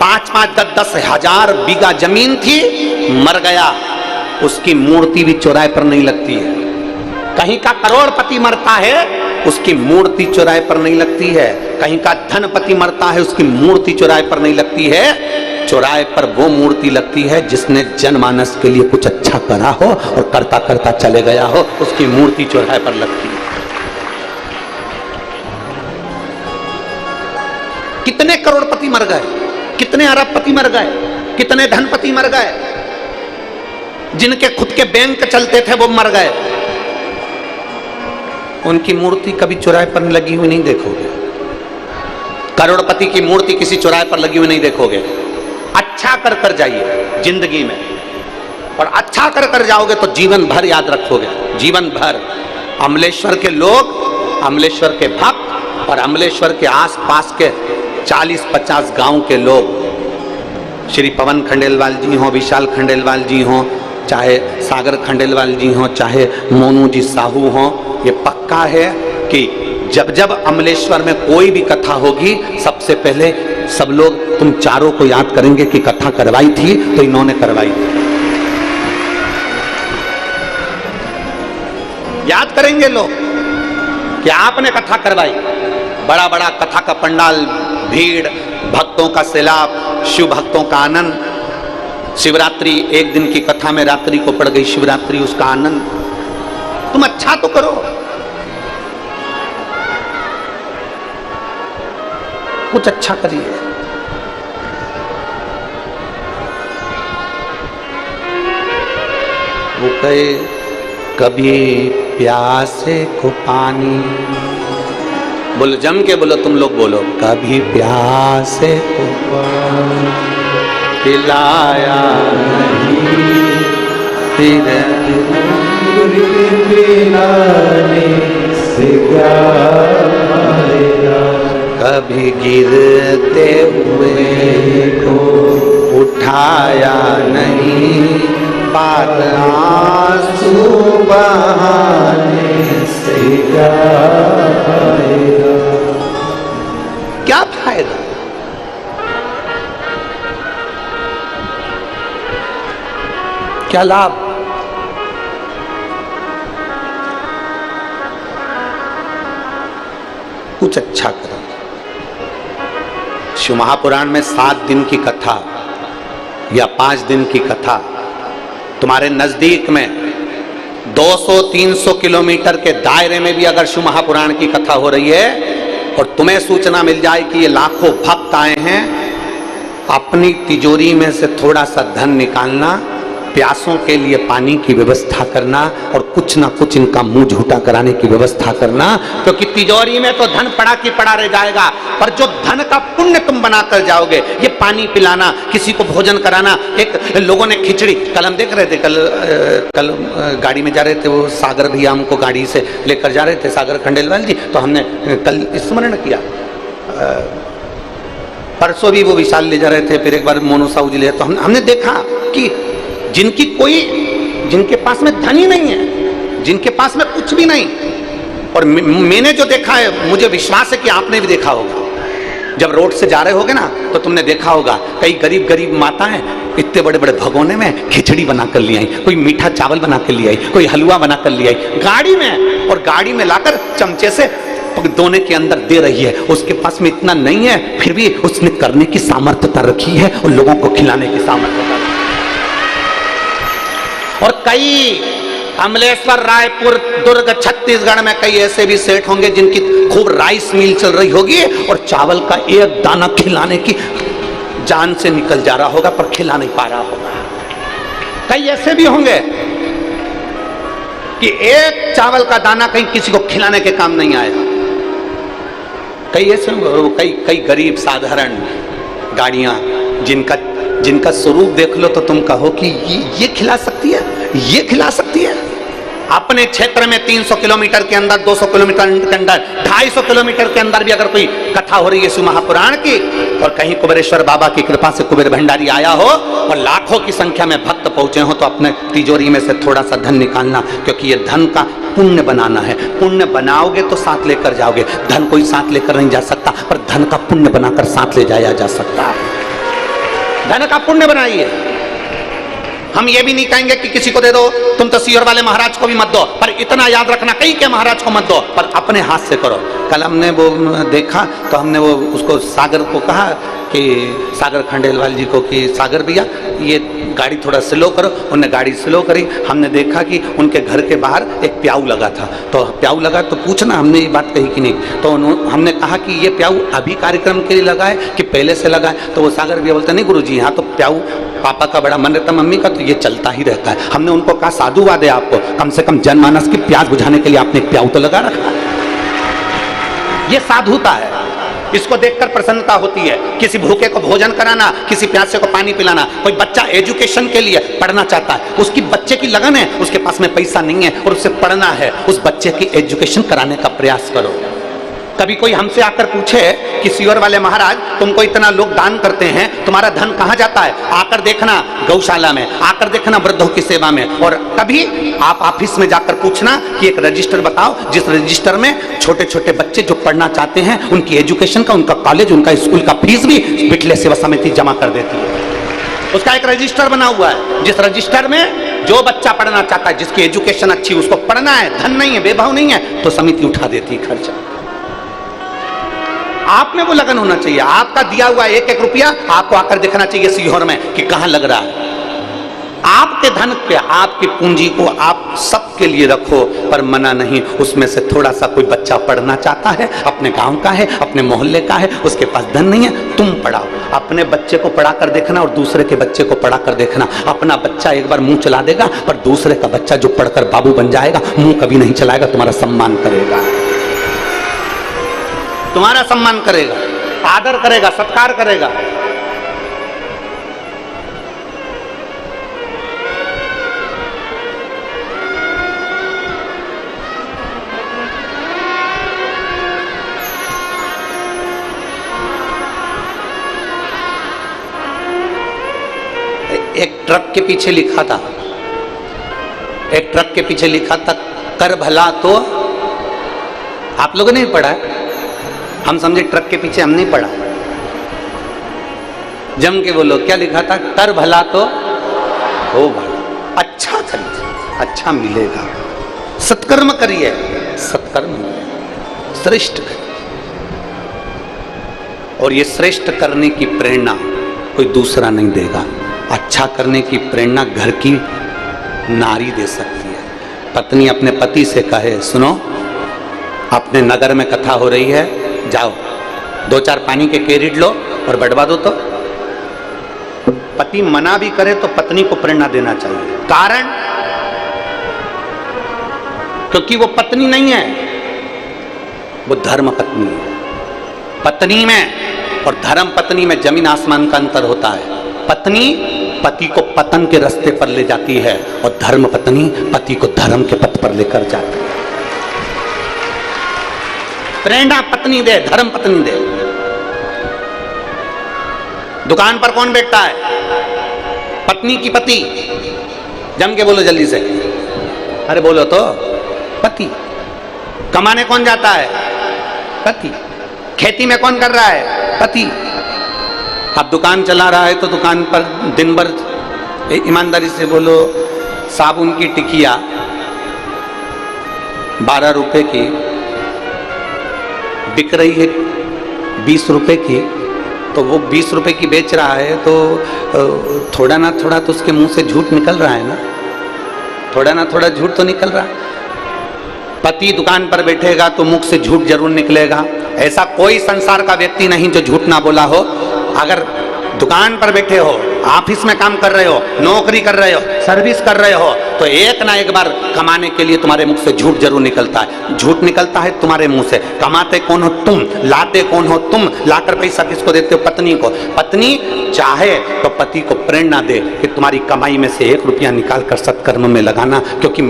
5-5, 10-10 हजार बीघा जमीन थी, मर गया, उसकी मूर्ति भी चौराहे पर नहीं लगती है। कहीं का करोड़पति मरता है, उसकी मूर्ति चौराहे पर नहीं लगती है। कहीं का धनपति मरता है, उसकी मूर्ति चौराहे पर नहीं लगती है। चौराहे पर वो मूर्ति लगती है जिसने जनमानस के लिए कुछ अच्छा करा हो और करता करता चले गया हो, उसकी मूर्ति चौराहे पर लगती है। कितने करोड़पति मर गए, कितने अरबपति मर गए, कितने धनपति मर गए, जिनके खुद के बैंक चलते थे वो मर गए, उनकी मूर्ति कभी चौराहे पर लगी हुई नहीं देखोगे। करोड़पति की मूर्ति किसी चौराहे पर लगी हुई नहीं देखोगे। अच्छा कर कर जाइए जिंदगी में, और अच्छा कर कर जाओगे तो जीवन भर याद रखोगे, जीवन भर। अमलेश्वर के लोग, अमलेश्वर के भक्त और अमलेश्वर के आसपास के 40-50 गांव के लोग, श्री पवन खंडेलवाल जी हों, विशाल खंडेलवाल जी हों, चाहे सागर खंडेलवाल जी हों, चाहे मोनू जी साहू हों, ये पक्का है कि जब जब अमलेश्वर में कोई भी कथा होगी, सबसे पहले सब लोग तुम चारों को याद करेंगे कि कथा करवाई थी तो इन्होंने करवाई थी। याद करेंगे लोग कि आपने कथा करवाई। बड़ा बड़ा कथा का पंडाल, भीड़, भक्तों का सैलाब, शिव भक्तों का आनंद। शिवरात्रि, एक दिन की कथा में रात्रि को पड़ गई शिवरात्रि, उसका आनंद। तुम अच्छा तो करो, कुछ अच्छा करिए। वो कहे कभी प्यासे को पानी, बोलो जम के बोलो, तुम लोग बोलो, कभी प्यासे को पानी पिलाया नहीं, फिर पिलाने से क्या आएगा। कभी गिरते हुए को उठाया नहीं, बात आंसू बहाने से क्या फायदा। क्या फायदा? क्या लाभ? कुछ अच्छा करो। शिव महापुराण में 7 दिन की कथा या 5 दिन की कथा, तुम्हारे नजदीक में 200-300 किलोमीटर के दायरे में भी अगर शिव महापुराण की कथा हो रही है और तुम्हें सूचना मिल जाए कि ये लाखों भक्त आए हैं, अपनी तिजोरी में से थोड़ा सा धन निकालना, प्यासों के लिए पानी की व्यवस्था करना और कुछ ना कुछ इनका मुंह झूठा कराने की व्यवस्था करना, क्योंकि तिजोरी में तो धन पड़ा की पड़ा रह जाएगा, पर जो धन का पुण्य तुम बना कर जाओगे, ये पानी पिलाना, किसी को भोजन कराना। एक लोगों ने खिचड़ी, कल हम देख रहे थे, कल गाड़ी में जा रहे थे, वो सागर भैया हमको गाड़ी से लेकर जा रहे थे, सागर खंडेलवाल जी, तो हमने कल स्मरण किया। परसों भी वो विशाल ले जा रहे थे, फिर एक बार मोनू साहू जी ले, तो हमने देखा कि जिनके पास में धन ही नहीं है, जिनके पास में कुछ भी नहीं, और मैंने जो देखा है, मुझे विश्वास है कि आपने भी देखा होगा। जब रोड से जा रहे होगे ना, तो तुमने देखा होगा कई गरीब माताएं इतने बड़े बड़े भगोने में खिचड़ी बना कर ले आई, कोई मीठा चावल बना कर ले आई, कोई हलवा बना कर ले आई गाड़ी में, और गाड़ी में लाकर चमचे से दोने के अंदर दे रही है। उसके पास में इतना नहीं है, फिर भी उसने करने की सामर्थ्यता रखी है और लोगों को खिलाने की सामर्थ्यता। और कई अमलेश्वर, रायपुर, दुर्ग, छत्तीसगढ़ में कई ऐसे भी सेठ होंगे जिनकी खूब राइस मिल चल रही होगी और चावल का एक दाना खिलाने की जान से निकल जा रहा होगा पर खिला नहीं पा रहा होगा। कई ऐसे भी होंगे कि एक चावल का दाना कहीं किसी को खिलाने के काम नहीं आया। कई ऐसे कई गरीब साधारण गाड़ियां जिनका स्वरूप देख लो तो तुम कहो कि ये खिला सकती है, ये खिला सकती है। अपने क्षेत्र में 300 किलोमीटर के अंदर, 200 किलोमीटर के अंदर, 250 किलोमीटर के अंदर भी अगर कोई कथा हो रही है शिव महापुराण की और कहीं कुबेरेश्वर बाबा की कृपा से कुबेर भंडारी आया हो और लाखों की संख्या में भक्त पहुंचे हो, तो अपने तिजोरी में से थोड़ा सा धन निकालना, क्योंकि ये धन का पुण्य बनाना है। पुण्य बनाओगे तो साथ लेकर जाओगे, धन कोई साथ लेकर नहीं जा सकता, पर धन का पुण्य बनाकर साथ ले जाया जा सकता है। धन का पुण्य बनाइए। हम ये भी नहीं कहेंगे कि किसी को दे दो, तुम तो सीहोर वाले महाराज को भी मत दो, पर इतना याद रखना कहीं के महाराज को मत दो, पर अपने हाथ से करो। कल हमने वो देखा तो हमने वो उसको सागर को कहा कि सागर खंडेलवाल जी को कि सागर भैया ये गाड़ी थोड़ा स्लो करो। उन्होंने गाड़ी स्लो करी। हमने देखा कि उनके घर के बाहर एक प्याऊ लगा था, तो प्याऊ लगा तो पूछना हमने ये बात कही कि नहीं, तो हमने कहा कि ये प्याऊ अभी कार्यक्रम के लिए लगा है कि पहले से लगा है। तो वो सागर भैया बोलते नहीं गुरुजी, यहाँ तो प्याऊ पापा का बड़ा मन रहता, मम्मी का तो ये चलता ही रहता है। हमने उनको कहा साधुवाद है आपको, कम से कम जनमानस की प्यास बुझाने के लिए आपने एक प्याऊ तो लगा रखा। ये साधुता है, इसको देखकर प्रसन्नता होती है। किसी भूखे को भोजन कराना, किसी प्यासे को पानी पिलाना। कोई बच्चा एजुकेशन के लिए पढ़ना चाहता है, उसकी बच्चे की लगन है, उसके पास में पैसा नहीं है और उसे पढ़ना है, उस बच्चे की एजुकेशन कराने का प्रयास करो। कभी कोई हमसे आकर पूछे कि सीहोर वाले महाराज तुमको इतना लोग दान करते हैं, तुम्हारा धन कहाँ जाता है, आकर देखना गौशाला में, आकर देखना वृद्धों की सेवा में। और कभी आप ऑफिस में जाकर पूछना कि एक रजिस्टर बताओ जिस रजिस्टर में छोटे छोटे बच्चे जो पढ़ना चाहते हैं उनकी एजुकेशन का, उनका कॉलेज, उनका स्कूल का फीस भी बिटले सेवा समिति जमा कर देती है। उसका एक रजिस्टर बना हुआ है, जिस रजिस्टर में जो बच्चा पढ़ना चाहता है, जिसकी एजुकेशन अच्छी, उसको पढ़ना है, धन नहीं है, बेभाव नहीं है, तो समिति उठा देती है खर्चा। आप में वो लगन होना चाहिए। आपका दिया हुआ एक एक रुपया आपको आकर देखना चाहिए सीहोर में कि कहां लग रहा है। आपके धन पे, आपकी पूंजी को आप सबके लिए रखो, पर मना नहीं। उसमें से थोड़ा सा कोई बच्चा पढ़ना चाहता है, अपने गांव का है, अपने मोहल्ले का है, उसके पास धन नहीं है, तुम पढ़ाओ। अपने बच्चे को पढ़ा कर देखना और दूसरे के बच्चे को पढ़ा कर देखना। अपना बच्चा एक बार मुंह चला देगा, पर दूसरे का बच्चा जो पढ़कर बाबू बन जाएगा मुंह कभी नहीं चलाएगा, तुम्हारा सम्मान करेगा, तुम्हारा सम्मान करेगा, आदर करेगा, सत्कार करेगा। एक ट्रक के पीछे लिखा था, एक ट्रक के पीछे लिखा था कर भला तो। आप लोगों ने भी पढ़ा है, हम समझे ट्रक के पीछे, हम नहीं पढ़ा। जम के बोलो क्या लिखा था, कर भला तो हो भला, अच्छा करिए अच्छा मिलेगा, सत्कर्म करिए सत्कर्म मिलेगा, श्रेष्ठ करिए। और ये श्रेष्ठ करने की प्रेरणा कोई दूसरा नहीं देगा। अच्छा करने की प्रेरणा घर की नारी दे सकती है। पत्नी अपने पति से कहे सुनो, अपने नगर में कथा हो रही है, जाओ 2-4 पानी के केरिड लो और बढ़वा दो। तो पति मना भी करे तो पत्नी को प्रेरणा देना चाहिए। कारण क्योंकि वो पत्नी नहीं है, वो धर्म पत्नी है। पत्नी में और धर्म पत्नी में जमीन आसमान का अंतर होता है। पत्नी पति को पतन के रास्ते पर ले जाती है और धर्म पत्नी पति को धर्म के पथ पर लेकर जाती है। प्रेरणा पत्नी दे, धर्म पत्नी दे। दुकान पर कौन बैठता है, पत्नी की पति। जम के बोलो जल्दी से, अरे बोलो तो, पति। कमाने कौन जाता है, पति। खेती में कौन कर रहा है, पति। अब दुकान चला रहा है तो दुकान पर दिन भर, ईमानदारी से बोलो, साबुन की टिकिया 12 रुपए की बिक रही है 20 रुपए की, तो वो 20 रुपए की बेच रहा है तो थोड़ा ना थोड़ा तो उसके मुंह से झूठ निकल रहा है ना, थोड़ा ना थोड़ा झूठ तो निकल रहा है। पति दुकान पर बैठेगा तो मुख से झूठ जरूर निकलेगा। ऐसा कोई संसार का व्यक्ति नहीं जो झूठ ना बोला हो। अगर दुकान पर बैठे हो, ऑफिस में काम कर रहे हो, नौकरी कर रहे हो, सर्विस कर रहे हो, तो एक ना एक बार कमाने के लिए तुम्हारे मुख से झूठ जरूर निकलता है। झूठ निकलता है तुम्हारे मुंह से। कमाते कौन हो तुम, लाते कौन हो तुम। लाकर पैसा किसको देते हो? पत्नी को। पत्नी चाहे तो पति को प्रेरणा दे कि तुम्हारी कमाई में से 1 रुपया निकाल कर सत्कर्म में लगाना, क्योंकि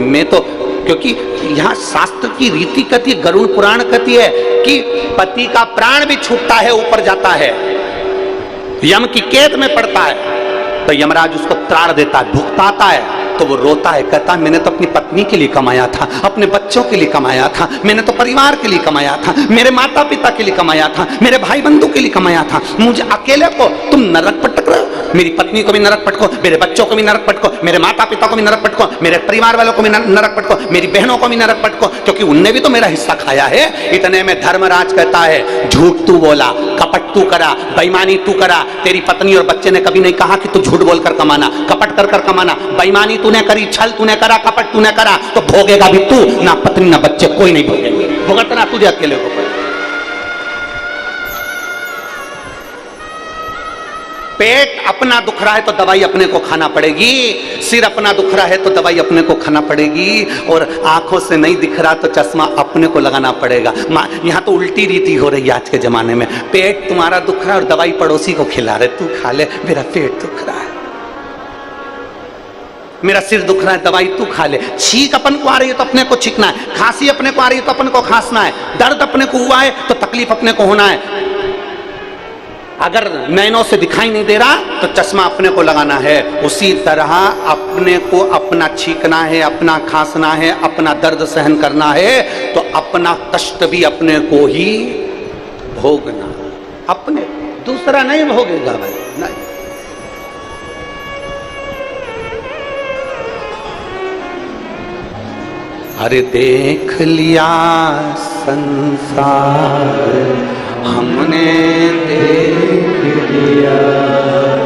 यहाँ शास्त्र की रीति कहती है, गरुड़ पुराण कहती है कि पति का प्राण भी छूटता है, ऊपर जाता है, यम की कैद में पड़ता है, तो यमराज उसको त्राण देता है, भुगताता है, तो वो रोता है, कहता है मैंने तो अपनी पत्नी के लिए कमाया था, अपने बच्चों के लिए कमाया था, मैंने तो परिवार के लिए कमाया था, मेरे माता पिता के लिए कमाया था, मेरे भाई बंधु के लिए कमाया था, मुझे अकेले को तुम नरक पटक रहे हो। मेरी पत्नी को भी नरक पटको, मेरे बच्चों को भी नरक पटको, मेरे माता पिता को भी नरक पटको, मेरे परिवार वालों को भी नरक पटको, मेरी बहनों को भी नरक पटको, क्योंकि उनने भी तो मेरा हिस्सा खाया है। इतने में धर्मराज कहता है झूठ तू बोला, कपट तू करा, बेईमानी तू करा। तेरी पत्नी और बच्चे ने कभी नहीं कहा कि तू झूठ बोलकर कमाना, कपट कर कमाना। बेईमानी तूने करी, छल तूने करा, कपट तूने करा, तो भोगेगा भी तू, ना पत्नी ना बच्चे, कोई नहीं भोगेंगे, भुगतना तुझे अकेले को। पेट अपना दुख रहा है तो दवाई अपने को खाना पड़ेगी, सिर अपना दुख रहा है तो दवाई अपने को खाना पड़ेगी, और आंखों से नहीं दिख रहा तो चश्मा अपने को लगाना पड़ेगा। यहाँ तो उल्टी रीति हो रही है आज के जमाने में। पेट तुम्हारा दुख रहा है और दवाई पड़ोसी को खिला रहे, तू खा ले, मेरा पेट दुख रहा है, मेरा सिर दुख रहा है, दवाई तू खा ले। छींक अपन को आ रही है तो अपने को छींकना है, खांसी अपने को आ रही है तो अपन को खांसना है, दर्द अपने को हुआ है तो तकलीफ अपने को होना है। अगर नैनों से दिखाई नहीं दे रहा तो चश्मा अपने को लगाना है। उसी तरह अपने को अपना छींकना है, अपना खांसना है, अपना दर्द सहन करना है, तो अपना कष्ट भी अपने को ही भोगना, अपने, दूसरा नहीं भोगेगा भाई, नहीं। अरे देख लिया संसार हमने, देख लिया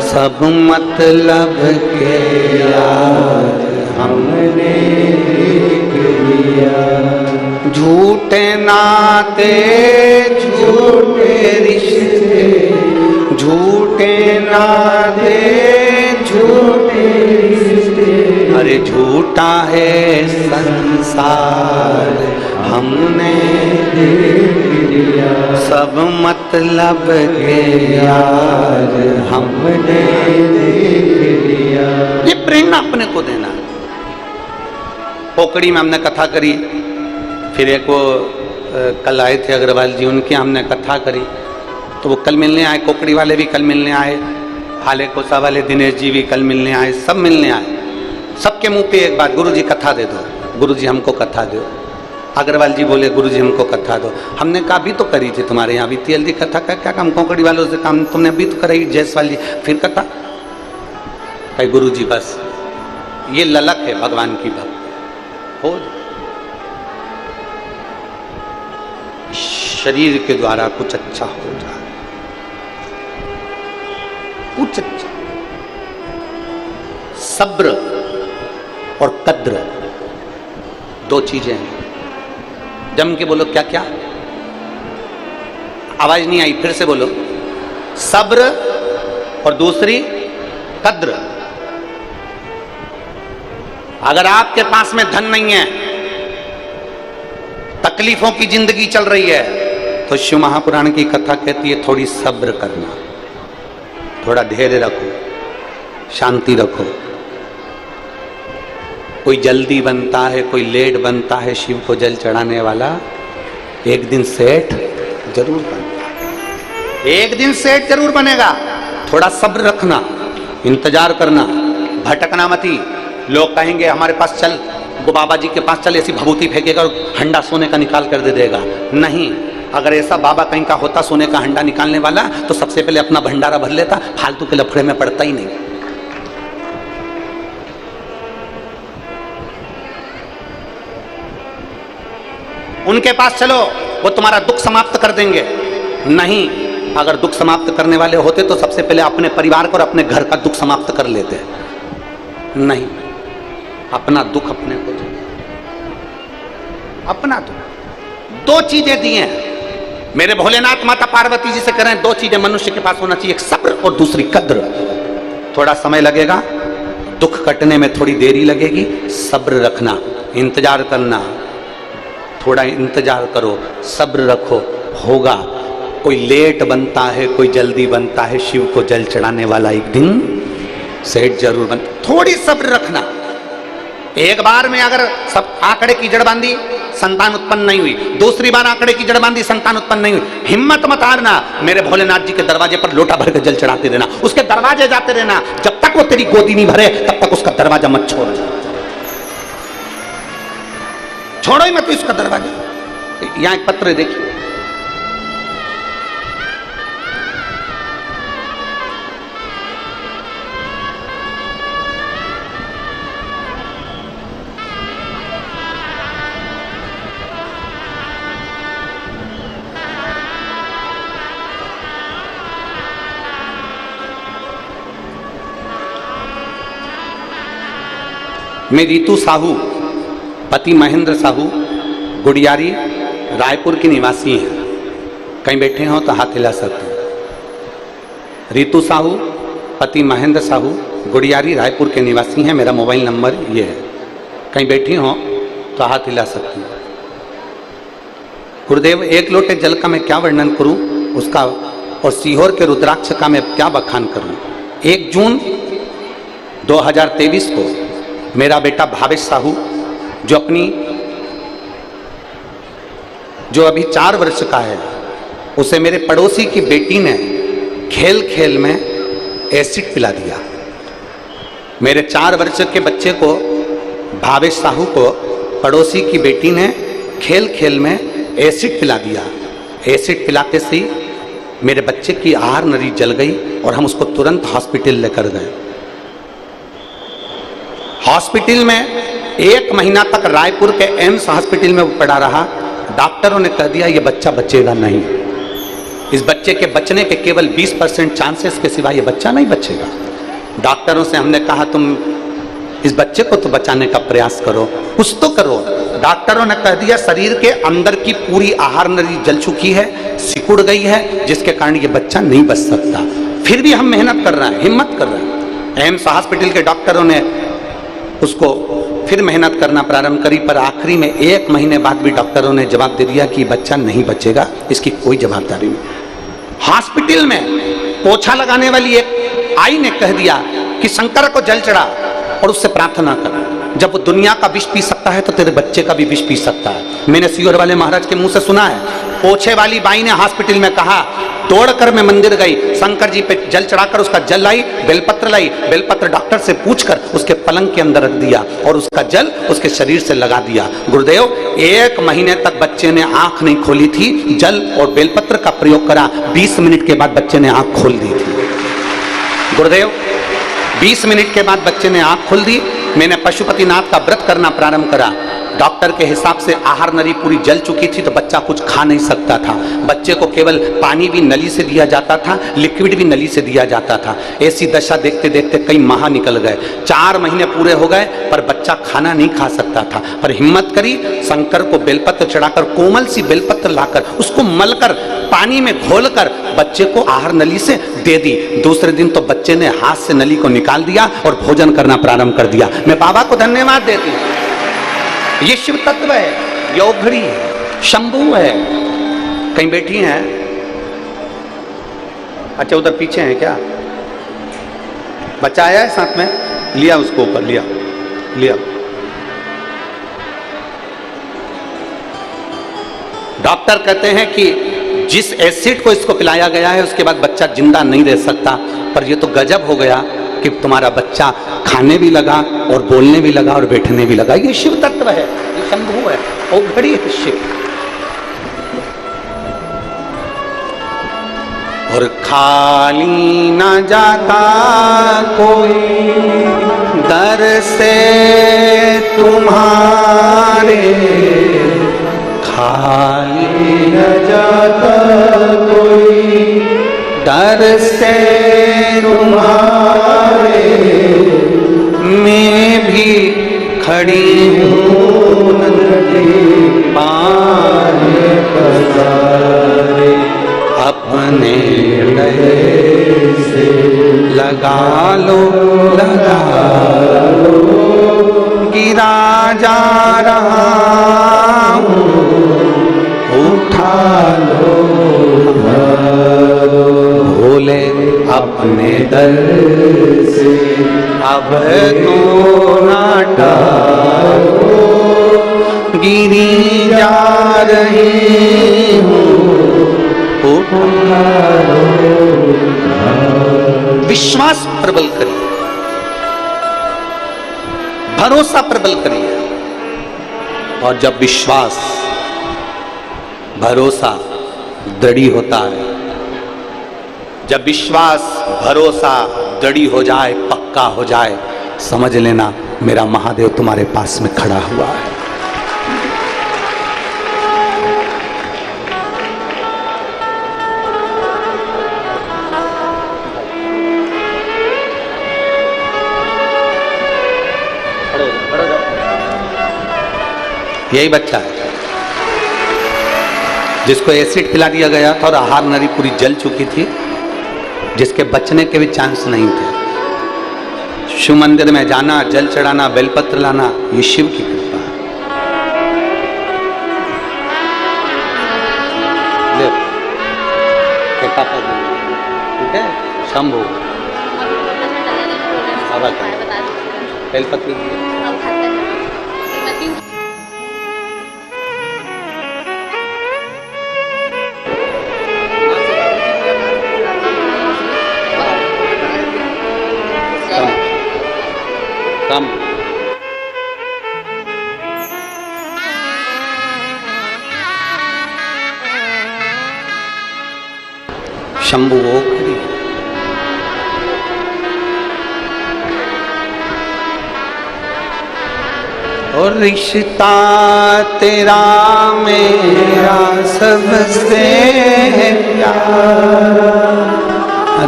सब मतलब के यार हमने, देख लिया झूठे नाते झूठे रिश्ते, झूठे नाते झूठे रिश्ते, अरे झूठा है संसार हमने देख लिया सब मतलब के यार हमने देख लिया। ये प्रेरणा अपने को देना। पोकड़ी में हमने कथा करी, फिर एक वो कल आए थे अग्रवाल जी, उनकी हमने कथा करी, तो वो कल मिलने आए, कोकड़ी वाले भी कल मिलने आए, हाले कोसा वाले दिनेश जी भी कल मिलने आए, सब मिलने आए। सबके मुंह पे एक बात, गुरुजी कथा दे दो, गुरुजी हमको कथा दो। अग्रवाल जी बोले गुरुजी हमको कथा दो। हमने कहा अभी तो करी थी तुम्हारे यहाँ, अभी जल्दी कथा का क्या काम, कोकड़ी वालों से काम तुमने अभी तो कराई, जयसवाल जी फिर कथा। कहे गुरुजी बस ये ललक है भगवान की भक्त हो, शरीर के द्वारा कुछ अच्छा हो जाए, कुछ अच्छा। सब्र और कद्र दो चीजें हैं। जम के बोलो क्या क्या, आवाज नहीं आई, फिर से बोलो। सब्र और दूसरी कद्र। अगर आपके पास में धन नहीं है, तकलीफों की जिंदगी चल रही है, तो शिव महापुराण की कथा कहती है थोड़ी सब्र करना, थोड़ा धैर्य रखो, शांति रखो। कोई जल्दी बनता है, कोई लेट बनता है, शिव को जल चढ़ाने वाला एक दिन सेठ जरूर बनता है, एक दिन सेठ जरूर बनेगा। थोड़ा सब्र रखना, इंतजार करना, भटकना मती। लोग कहेंगे हमारे पास चल, वो बाबा जी के पास चल, ऐसी भभूति फेंकेगा और हंडा सोने का निकाल कर दे देगा। नहीं, अगर ऐसा बाबा कहीं का होता सोने का हंडा निकालने वाला तो सबसे पहले अपना भंडारा भर लेता, फालतू के लफड़े में पड़ता ही नहीं। उनके पास चलो, वो तुम्हारा दुख समाप्त कर देंगे। नहीं, अगर दुख समाप्त करने वाले होते तो सबसे पहले अपने परिवार को और अपने घर का दुख समाप्त कर लेते। नहीं, अपना दुख अपने को दो, अपना दुख। दो चीजें दी हैं मेरे भोलेनाथ माता पार्वती जी से करें, दो चीजें मनुष्य के पास होना चाहिए, एक सब्र और दूसरी कद्र। थोड़ा समय लगेगा, दुख कटने में थोड़ी देरी लगेगी, सब्र रखना, इंतजार करना, थोड़ा इंतजार करो, सब्र रखो, होगा। कोई लेट बनता है, कोई जल्दी बनता है, शिव को जल चढ़ाने वाला एक दिन सेठ जरूर बनता। थोड़ी सब्र रखना। एक बार में अगर सब आंकड़े की जड़ बांधी, संतान उत्पन्न नहीं हुई, दूसरी बार आंकड़े की जड़ बांधी, संतान उत्पन्न नहीं हुई, हिम्मत मत हारना। मेरे भोलेनाथ जी के दरवाजे पर लोटा भर के जल चढ़ाते रहना, उसके दरवाजे जाते रहना, जब तक वो तेरी गोदी नहीं भरे तब तक उसका दरवाजा मत छोड़, छोड़ो ही मत इसका दरवाजा। यहां एक पत्र देखिए, मैं रीतू साहू, पति महेंद्र साहू, गुड़ियारी, रायपुर की निवासी हैं। कहीं बैठे हो तो हाथ हिला सकते हैं। रीतू साहू, पति महेंद्र साहू, गुड़ियारी, रायपुर के निवासी हैं। मेरा मोबाइल नंबर ये है, कहीं बैठी हो तो हाथ हिला सकती हैं। गुरुदेव, एक लोटे जल का मैं क्या वर्णन करूं उसका, और सीहोर के रुद्राक्ष का मैं क्या बखान करूं। 1 जून 2023 को मेरा बेटा भावेश साहू, जो अभी 4 वर्ष का है, उसे मेरे पड़ोसी की बेटी ने खेल खेल में एसिड पिला दिया। मेरे 4 वर्ष के बच्चे को, भावेश साहू को, पड़ोसी की बेटी ने खेल खेल में एसिड पिला दिया। एसिड पिलाते से ही मेरे बच्चे की आहार नली जल गई और हम उसको तुरंत हॉस्पिटल लेकर गए। हॉस्पिटल में 1 महीना तक रायपुर के एम्स हॉस्पिटल में वो पड़ा रहा। डॉक्टरों ने कह दिया ये बच्चा बचेगा नहीं, इस बच्चे के बचने के केवल 20% चांसेस के सिवा ये बच्चा नहीं बचेगा। डॉक्टरों से हमने कहा तुम इस बच्चे को तो बचाने का प्रयास करो, कुछ तो करो। डॉक्टरों ने कह दिया शरीर के अंदर की पूरी आहार नली जल चुकी है, सिकुड़ गई है, जिसके कारण ये बच्चा नहीं बच सकता। फिर भी हम मेहनत कर रहे हैं, हिम्मत कर रहे हैं। एम्स हॉस्पिटल के डॉक्टरों ने उसको फिर मेहनत करना प्रारंभ करी, पर आखिरी में 1 महीने बाद भी डॉक्टरों ने जवाब दे दिया कि बच्चा नहीं बचेगा, इसकी कोई जवाबदारी नहीं। हॉस्पिटल में पोछा लगाने वाली एक आई ने कह दिया कि शंकर को जल चढ़ा और उससे प्रार्थना कर, जब वो दुनिया का विष पी सकता है तो तेरे बच्चे का भी विष पी सकता है। मैंने सीहोर वाले महाराज के मुंह से सुना है। पोछे वाली बाई ने हॉस्पिटल में कहा, दौड़कर मैं मंदिर गई, शंकर जी पे जल चढ़ाकर उसका जल लाई, बेलपत्र लाई, बेलपत्र डॉक्टर से पूछकर उसके पलंग के अंदर रख दिया और उसका जल उसके शरीर से लगा दिया। गुरुदेव, 1 महीने तक बच्चे ने आंख नहीं खोली थी, जल और बेलपत्र का प्रयोग करा, 20 मिनट के बाद बच्चे ने आंख खोल दी थी। गुरुदेव, 20 मिनट के बाद बच्चे ने आंख खोल दी। मैंने पशुपतिनाथ का व्रत करना प्रारंभ करा। डॉक्टर के हिसाब से आहार नली पूरी जल चुकी थी तो बच्चा कुछ खा नहीं सकता था। बच्चे को केवल पानी भी नली से दिया जाता था, लिक्विड भी नली से दिया जाता था। ऐसी दशा देखते देखते कई माह निकल गए, 4 महीने पूरे हो गए, पर बच्चा खाना नहीं खा सकता था। पर हिम्मत करी, शंकर को बेलपत्र चढ़ाकर, कोमल सी बेलपत्र लाकर उसको मलकर पानी में घोलकर बच्चे को आहार नली से दे दी। दूसरे दिन तो बच्चे ने हाथ से नली को निकाल दिया और भोजन करना प्रारंभ कर दिया। मैं बाबा को धन्यवाद देती हूँ। ये शिव तत्व है, योगघड़ी है, शंभू है। कहीं बैठी हैं? अच्छा, उधर पीछे हैं क्या? बच्चा आया है साथ में, लिया उसको ऊपर, लिया लिया। डॉक्टर कहते हैं कि जिस एसिड को इसको पिलाया गया है उसके बाद बच्चा जिंदा नहीं रह सकता। पर ये तो गजब हो गया कि तुम्हारा बच्चा खाने भी लगा और बोलने भी लगा और बैठने भी लगा। ये शिव तत्व है, ये शंभू है, और घड़ी है शिव। खाली न जाता कोई दर से तुम्हारे, खाली न जाता कोई दर से तुम्हारे, मैं भी खड़ी हूँ नदी पार पसारे, अपने गले से लगा लो, गिरा जा रहा हूँ, उठा लो, भोले अपने दर से अब तो ना टालो, गिरी जा रही हूँ, विश्वास प्रबल करिए, भरोसा प्रबल करिए। और जब विश्वास भरोसा दृढ़ होता है, जब विश्वास भरोसा दृढ़ हो जाए, पक्का हो जाए, समझ लेना मेरा महादेव तुम्हारे पास में खड़ा हुआ है। यही बच्चा है जिसको एसिड पिला दिया गया था और आहार नली पूरी जल चुकी थी, जिसके बचने के भी चांस नहीं थे। शिव मंदिर में जाना, जल चढ़ाना, बेलपत्र लाना, ये शिव की कृपा है। ठीक है, शंभू बेलपत्र कम शंभु ओखरी और रिश्ता तेरा मेरा सबसे प्यारा,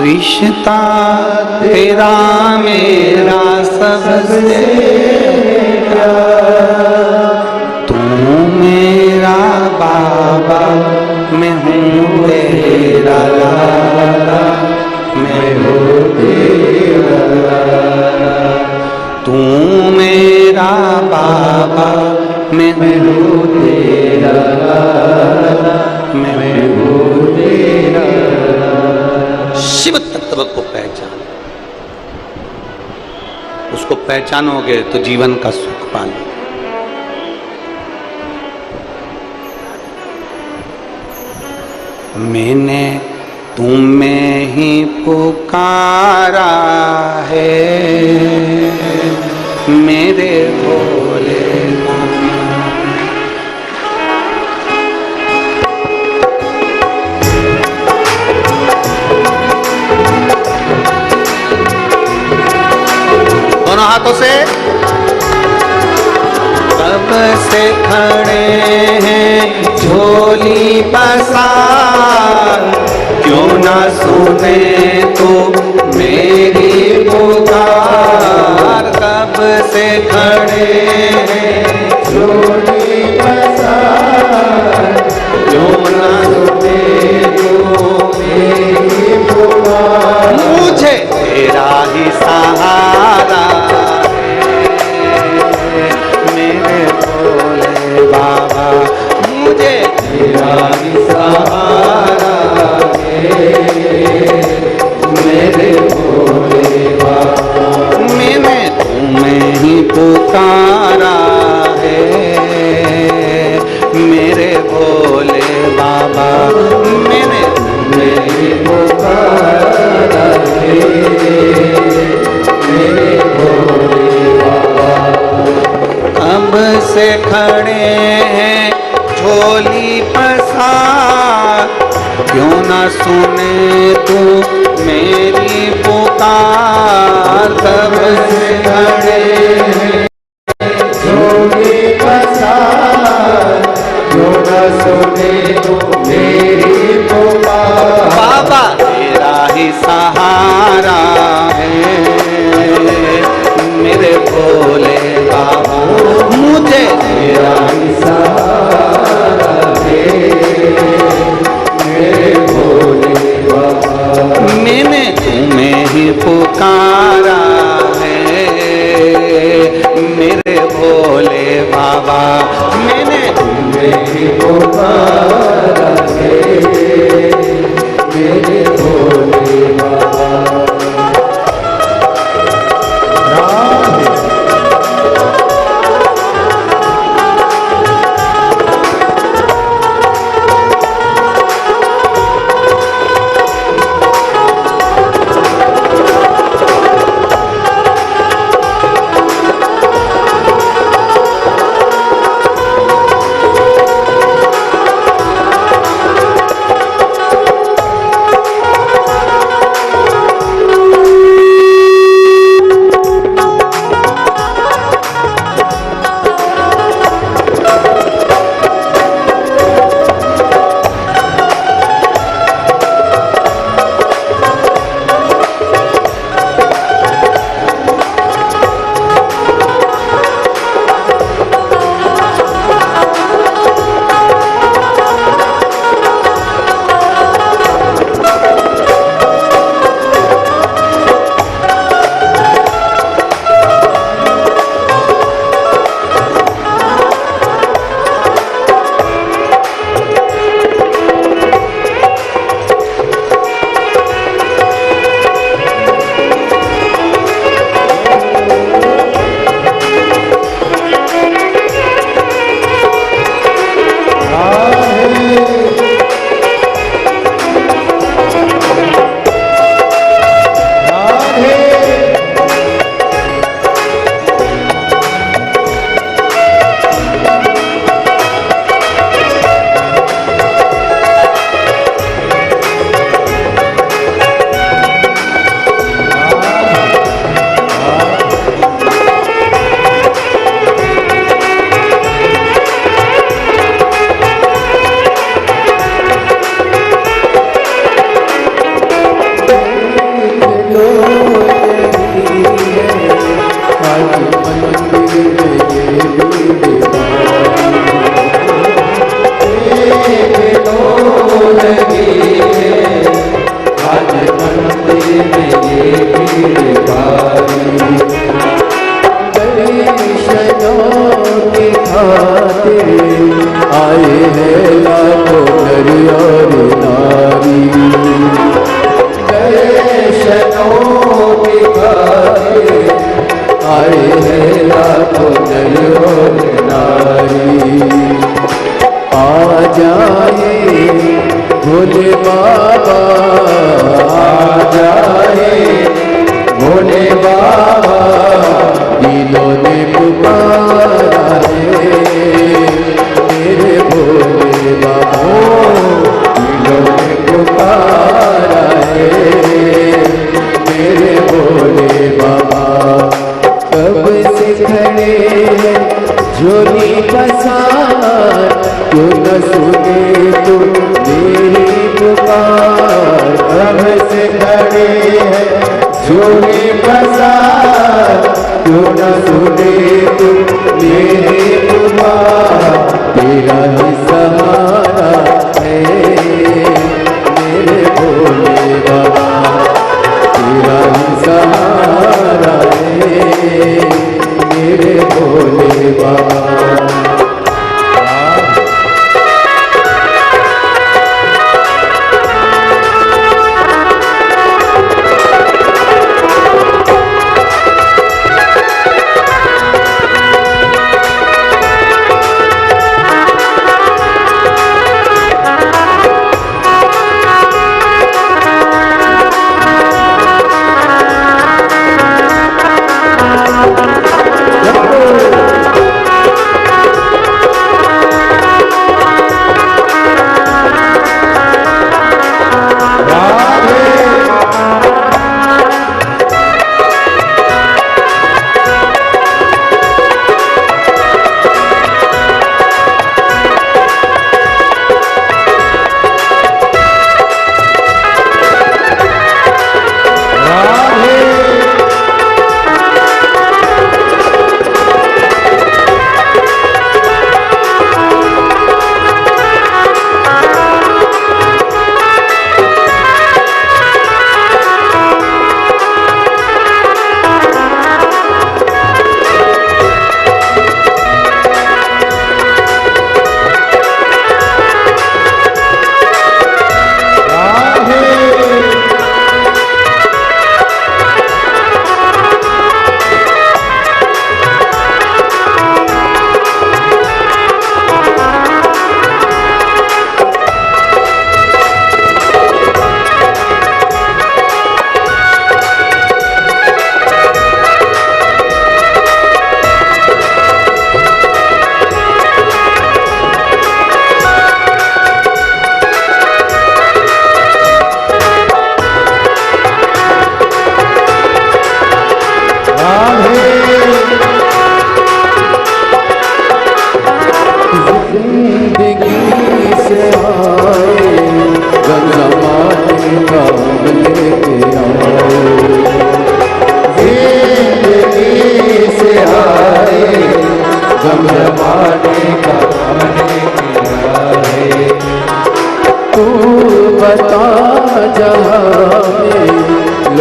रिश्ता तेरा मेरा सबसे प्यारा, तू मेरा बाबा, मैं हूँ तेरा लाला, मैं हूँ तेरा लाला, तू मेरा बाबा, मैं हूँ तेरा लाला, मैं हूँ तेरा लाला। शिव तत्व को पहचान, उसको पहचानोगे तो जीवन का सुख पालोगे। मैंने तुम्हें ही पुकारा है मेरे भोले, दोनों हाथों से कब से खड़े हैं झोली पसार, क्यों ना सुने तो मेरी पुकार, कब से खड़े हैं झोली पसार, क्यों ना सुने तो मेरी पुकार, मुझे तेरा ही सहारा मेरे भोले बाबा, मुझे तेरा ही सहारा है मेरे न सुने तू मेरी पुकार। कब से खड़े हैं झोली पसार, जो न सुने तू मेरी पुकार। बाबा तेरा ही सहारा है मेरे भोले बाबा, मुझे तेरा ही सहारा है मेरे भोले बाबा। मैंने तुम्हें ही पुकारा है मेरे भोले बाबा, मैंने तुम्हें ही पुकारा है मेरे भोले बाबा।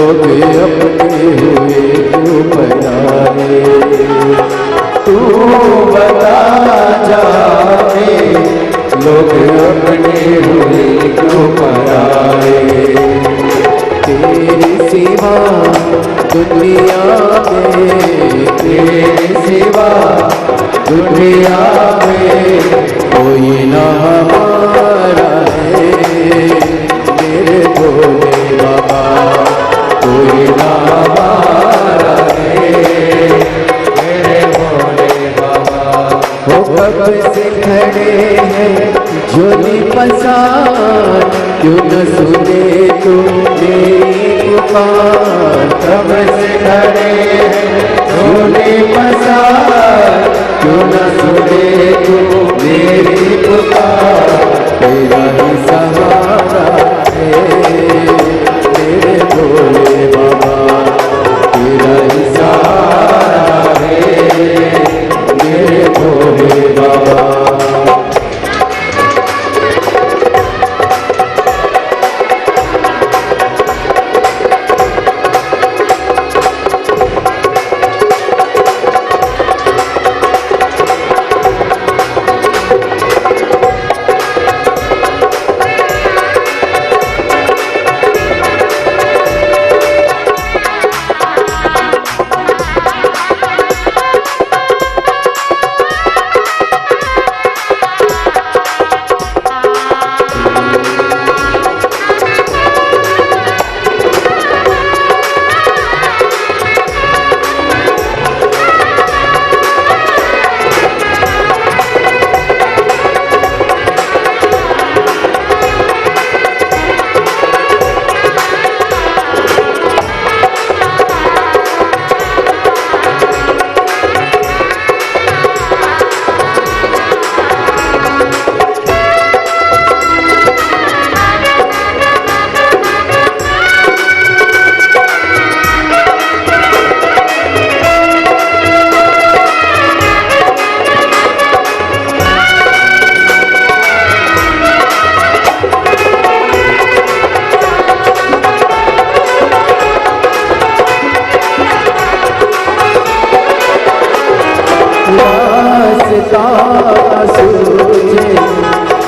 लोग अपने हुए क्यों पराए। तू बता जाने लोग अपने हुए क्यों पराए। तेरे सिवा दुनिया में, तेरे सिवा दुनिया में कोई ना हमारा है मेरे भोले बाबा, कोई ना हमारा है मेरे भोले बाबा। वो कब से खड़े हैं झोली पसार, क्यों न सुने तू मेरी पुकार। कब से खड़े हैं झोली पसार, क्यों न सुने तू मेरी पुकार। तेरा ही सहारा है मेरे भोले बाबा, तेरा ही सहारा है मेरे भोले बाबा। सूझे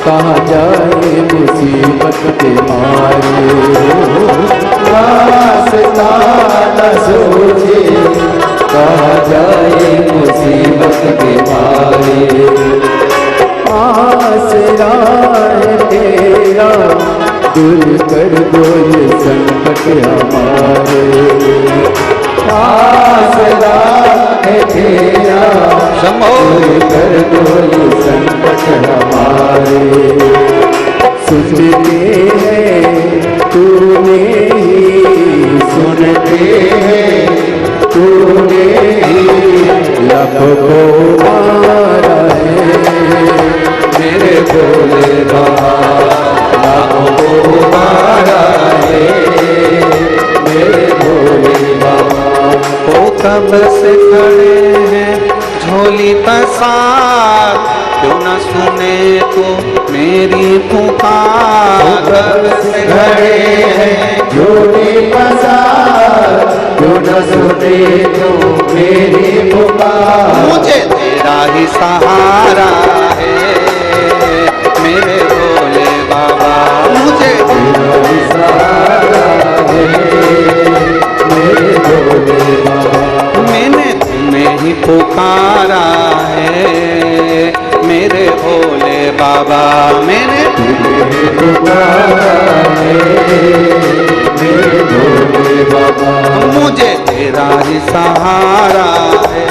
कहाँ जाए मुसीबत के मारे। रास्ता न सूझे कहाँ जाए मुसीबत के मारे। आसरा है तेरा दूर कर दो ये संकट हमारे। आसरा है तेरा दूर कर दो ये संकट हमारे। सुनते हैं तूने ही सुनते हैं तूने ही लाखों को मारा है मेरे भोले बाबा। लाखों को मारा है मेरे भोले बाबा। वो कब से खड़े हैं झोली पसार, क्यों न सुने तो मेरी पुकार। कब से खड़े हैं झोली पसार, क्यों न सुने तो मेरी पुकार। मुझे तेरा ही सहारा है मेरे भोले बाबा। मुझे तेरा ही सहारा है मेरे भोले बाबा। मैंने तुम्हें ही पुकारा है मेरे भोले बाबा। मैंने तुम्हें ही पुकारा है मेरे भोले बाबा। मुझे तेरा ही सहारा है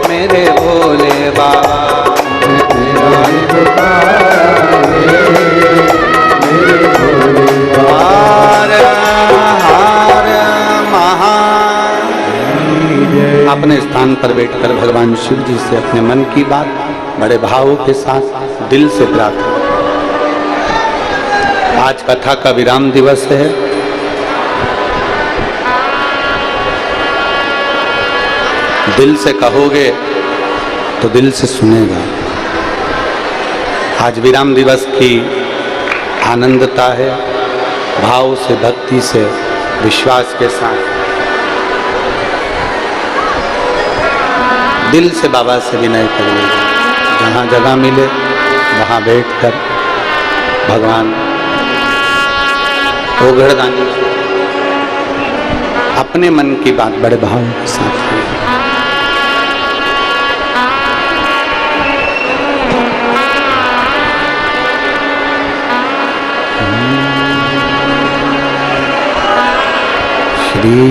मेरे भोले बाबा। तेरा ही पुकारा है मेरे भोले बाबा। हार महा अपने स्थान पर बैठकर भगवान शिव जी से अपने मन की बात बड़े भावों के साथ दिल से प्रार्थना। आज कथा का विराम दिवस है। दिल से कहोगे तो दिल से सुनेगा। आज विराम दिवस की आनंदता है। भाव से भक्ति से विश्वास के साथ दिल से बाबा से विनय करिए। जहाँ जगह मिले वहाँ बैठकर भगवान ओघड़दानी अपने मन की बात बड़े भाव के साथ करिए। श्री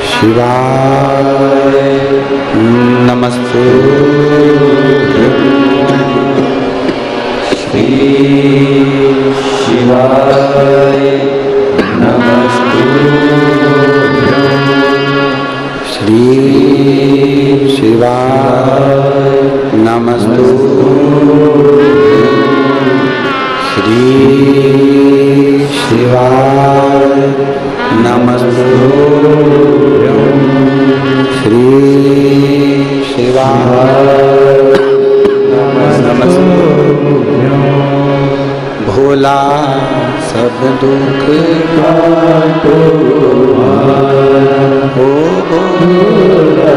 शिवाय नमस्ते। श्री शिवाय नमस्तुभ्यं। श्री शिवाय नमस्तुभ्यं। श्री शिवाय नमस्तुभ्यं। श्री शिवाय नमस्तुभ्यं। भोला सब दुख काटो हो, भोला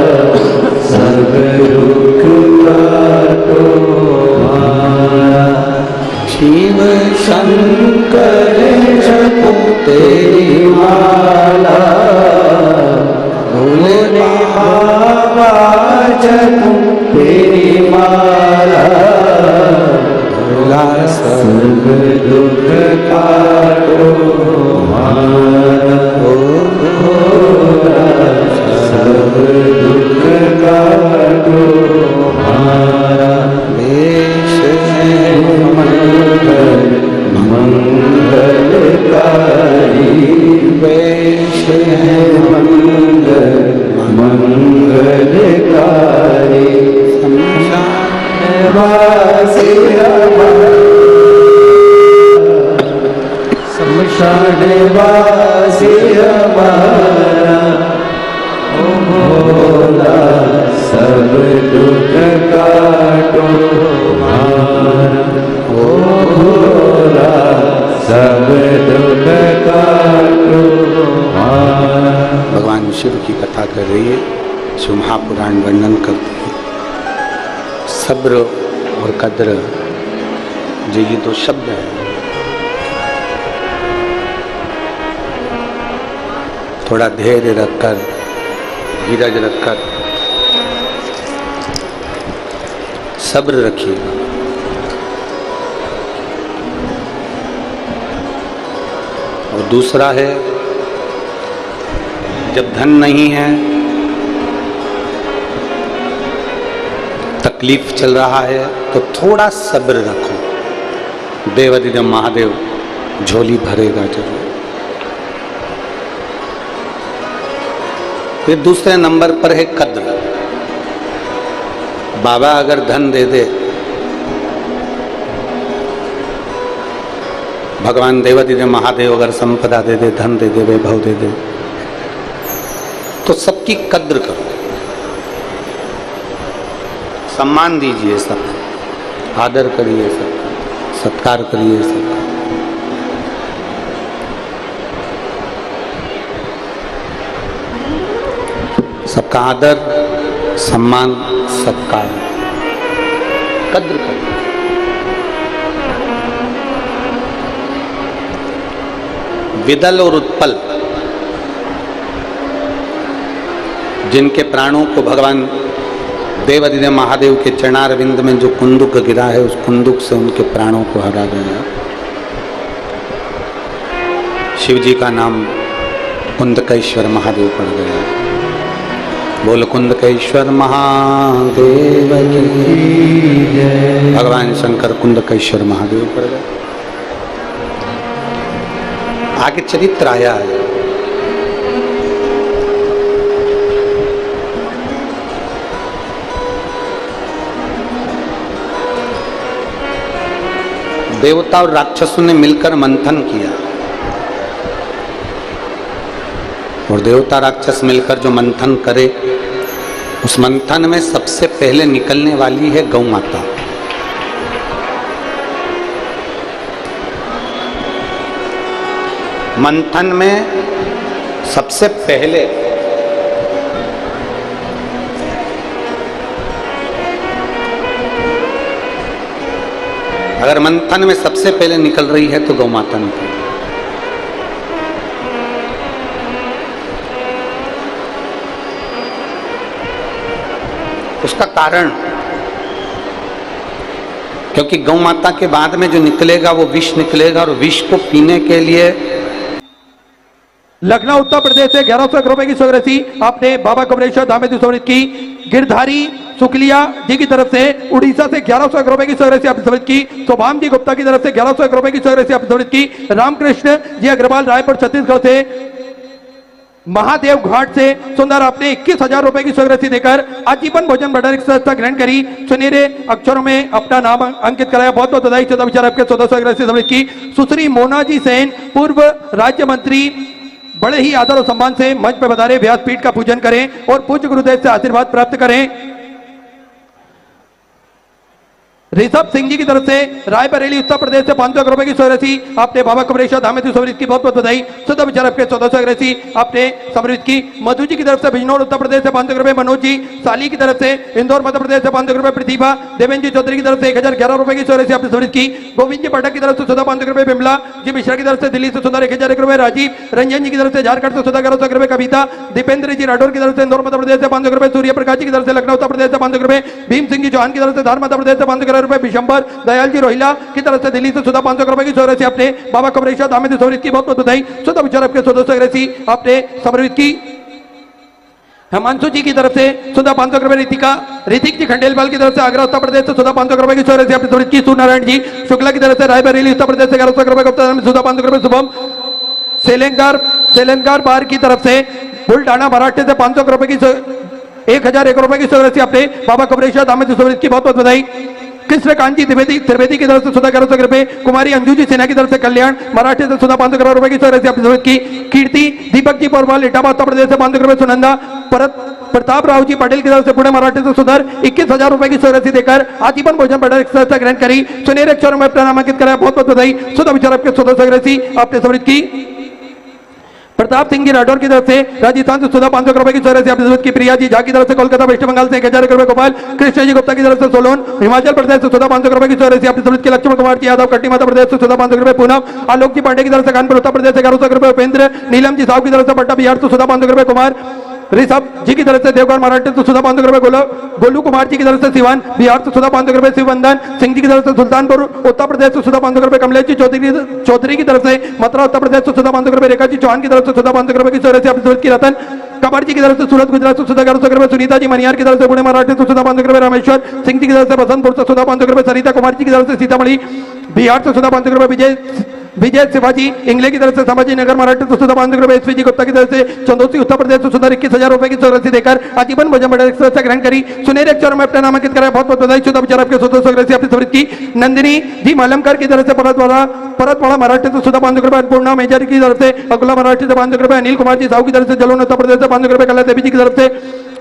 सब दुख काटो। शिव शंकर जपो तेरी माला, भोले बाबा जपो तेरी माला। भोला सब दुख काटो मारा। भोला सब दुख काटो मारा। वेश मंगलकारी वेश मंगलकारी। वासी शमशान वासी हमारा। ओ भोला सब दुख काटो मारा। ओ भोला सब दुख काटो मारा। भगवान शिव की कथा कर रही है, शिव महापुराण वर्णन करते हैं। सब्र और कद्र जो ये दो शब्द हैं, थोड़ा धैर्य रखकर, धीरज रखकर सब्र रखिएगा। और दूसरा है, जब धन नहीं है, तकलीफ चल रहा है, तो थोड़ा सब्र रखो। देवाधिदेव महादेव झोली भरेगा जरूर। फिर दूसरे नंबर पर है कद्र। बाबा अगर धन दे दे, भगवान देवाधिदेव महादेव अगर संपदा दे दे, धन दे दे, वैभव दे दे, तो सबकी कद्र करो, सम्मान दीजिए, सब आदर करिए, सब सत्कार करिए, सब सबका आदर, सम्मान, सत्कार, कद्र करिए। विदल और उत्पल, जिनके प्राणों को भगवान देवाधिदेव महादेव के चरणारविंद में जो कुंदुक गिरा है, उस कुंदुक से उनके प्राणों को हरा गया। शिव जी का नाम कुंदकेश्वर महादेव पड़ गया। बोल कुंदकेश्वर महादेव की जय। भगवान शंकर कुंदकेश्वर महादेव पड़ गए। आगे चरित्र आया है। देवता और राक्षसों ने मिलकर मंथन किया, और देवता राक्षस मिलकर जो मंथन करे, उस मंथन में सबसे पहले निकलने वाली है गौ माता। मंथन में सबसे पहले अगर मंथन में सबसे पहले निकल रही है तो गौ माता निकल रही है। उसका कारण, क्योंकि गौ माता के बाद में जो निकलेगा वो विष निकलेगा, और विष को पीने के लिए लखनऊ उत्तर प्रदेश से 1101 रुपए की स्वराशि आपने बाबा कमलेश्वर धाम में समृद्ध की। गिरधारी शुक्लिया जी की तरफ से उड़ीसा से 1101 रुपए की स्वराशि आपने समृद्ध की। शोभाम जी गुप्ता की तरफ से 1101 रुपए की स्वराशि आपने समृद्ध की। रामकृष्ण जी अग्रवाल रायपुर छत्तीसगढ़ से महादेव घाट से सुंदर आपने 21,000 रुपए की स्वराशि देकर आजीवन भोजन भंडार की संस्था ग्रहण करी। सुनहरे अक्षरों में अपना नाम अंकित कराया। बहुत बहुत बधाई। 14 विचार आपके 1400 समृद्ध की। सुश्री मोना जी सेन पूर्व राज्य मंत्री बड़े ही आदर और सम्मान से मंच पर बधारे, व्यासपीठ का पूजन करें और पूज्य गुरुदेव से आशीर्वाद प्राप्त करें। ऋषभ सिंह जी की तरफ से रायबरेली उत्तर प्रदेश से 500 रुपए की स्वराशि आपने बाबा कमलेश्वर धाम में समृद्ध की। बहुत बहुत बधाई। शुद्ध विचार आपके 1400 आपने समृद्ध की। मधु जी की तरफ से बिजनौर उत्तर प्रदेश से 500 रुपए। मनोज जी साली की तरफ से इंदौर मध्य प्रदेश से 500 रुपए। प्रतिभा देवेंद्र जी चौधरी की तरफ से 1011 रुपए की स्वराशि आपने समृद्ध की। गोविंद जी पाठक की तरफ से 500 रुपए। बिमला जी मिश्रा की तरफ से दिल्ली से 1001 रुपए। राजीव रंजन जी की तरफ से झारखंड से 1100 रुपए। कविता दीपेंद्र जी राठौर की तरफ से इंदौर मध्य प्रदेश से 500 रुपए। सूर्य प्रकाश जी की तरफ से लखनऊ उत्तर प्रदेश से 500 रुपए। भीम सिंह जी चौहान की तरफ से धार मध्य प्रदेश से 500 रुपए। बिशंबर दयाल जी रोहिला की तरफ से दिल्ली से 500 रुपए की स्वराशि आपने बाबा कमलेश्वर धाम में समृद्ध की। बहुत बहुत बधाई। शुद्ध विचार आपके 1400 आपने समृद्ध की। हिमांशु जी की तरफ से 500 रुपए। ऋतिक जी खंडेलवाल की तरफ से आगरा उत्तर प्रदेश से 500 रुपए की स्वराशि आपने समृद्ध की। सूर्यनारायण जी शुक्ला की तरफ से रायबरेली उत्तर प्रदेश से 1100 रुपए। 500 रुपए। शुभम सेलेंगार बार की तरफ से बुलडाना महाराष्ट्र से 500 रुपए की 1001 रुपए की स्वराशि आपने बाबा कमलेश्वर धाम में समृद्ध की। बहुत बहुत बधाई। कृष्णकांत जी त्रिवेदी की तरफ से 1100 रुपए। कुमारी अंजू जी सिन्हा की तरफ से कल्याण महाराष्ट्र से 500 करोड़ रुपए की स्वराशि आपने समृद्ध की। कीर्ति दीपक जी पोरवाल इटावा उत्तर प्रदेश से 500 रुपए। सुनंदा प्रताप राव जी पटेल की तरफ से पुणे महाराष्ट्र से सुधर 21,000 रुपए की स्वराशि देकर आजीवन भोजन भंडार की संस्था ग्रहण करी। सुनहरे अक्षरों में अपना नामांकित कराया। बहुत बहुत बधाई। शुद्ध विचार आपके 1400 आपने समृद्ध की। प्रताप सिंह जी राठौर की तरफ से राजस्थान से 500 रुपए की स्वराशि आपने समृद्ध की। प्रिया जी झा की तरफ से कोलकाता वेस्ट बंगाल से 1000 रुपए। गोपाल कृष्ण जी गुप्ता की तरफ से सोलोन हिमाचल प्रदेश से 500 रुपए की स्वराशि आपने समृद्ध की। लक्ष्मण कुमार जी यादव कट्टी मध्य प्रदेश से 500 रुपए। पूनम आलोक जी पांडे की तरफ से कानपुर उत्तर प्रदेश से 1100 रुपए। उपेंद्र नीलम जी साहू की तरफ से पट्टा बिहार से 500 रुपए। कुमार ऋषभ जी की तरफ से देवघर महाराष्ट्र से 500 रुपए। गोलू कुमार जी की तरफ से सिवान बिहार से 500 रुपए। शिववंदन सिंह जी की तरफ से सुल्तानपुर उत्तर प्रदेश से 500 रुपए। कमलेश जी चौधरी की तरफ से मथुरा उत्तर प्रदेश से 500 रुपए। रेखा जी चौहान की तरफ से 500 रुपए की स्वराशि आपने समृद्ध की। रतन कमर जी की तरफ से सूरत गुजरात से 1100 रुपए। सुनीता जी मनियार की तरफ से पुणे महाराष्ट्र से 500 रुपए। रामेश्वर सिंह जी की तरफ से बसंतपुर से 500 रुपए। सरिता कुमार जी की तरफ से सीतामढ़ी बिहार से 500 रुपए। विजय शिवाजी इंग्लैंड की तरफ से संभाजी नगर महाराष्ट्र से 500 रुपए। एसपी जी गुप्ता की तरफ से चंदौसी उत्तर प्रदेश से 21,000 रुपए की स्वराशि देकर आजीवन भोजन भंडार की संस्था ग्रहण करी। सुनहरे अक्षरों में अपना नामांकित कराया। बहुत बहुत बधाई। शुद्ध विचार आपके 1400 आपने समृद्ध की। नंदिनी जी मालमकर की तरफ से परतवाड़ा महाराष्ट्र से 500 रुपए। पूर्णा मेजर की तरफ से अकोला महाराष्ट्र से 500 रुपए। अनिल कुमार जी साहू की तरफ से जलोन उत्तर प्रदेश से 500 रुपए। कला देवी जी की तरफ से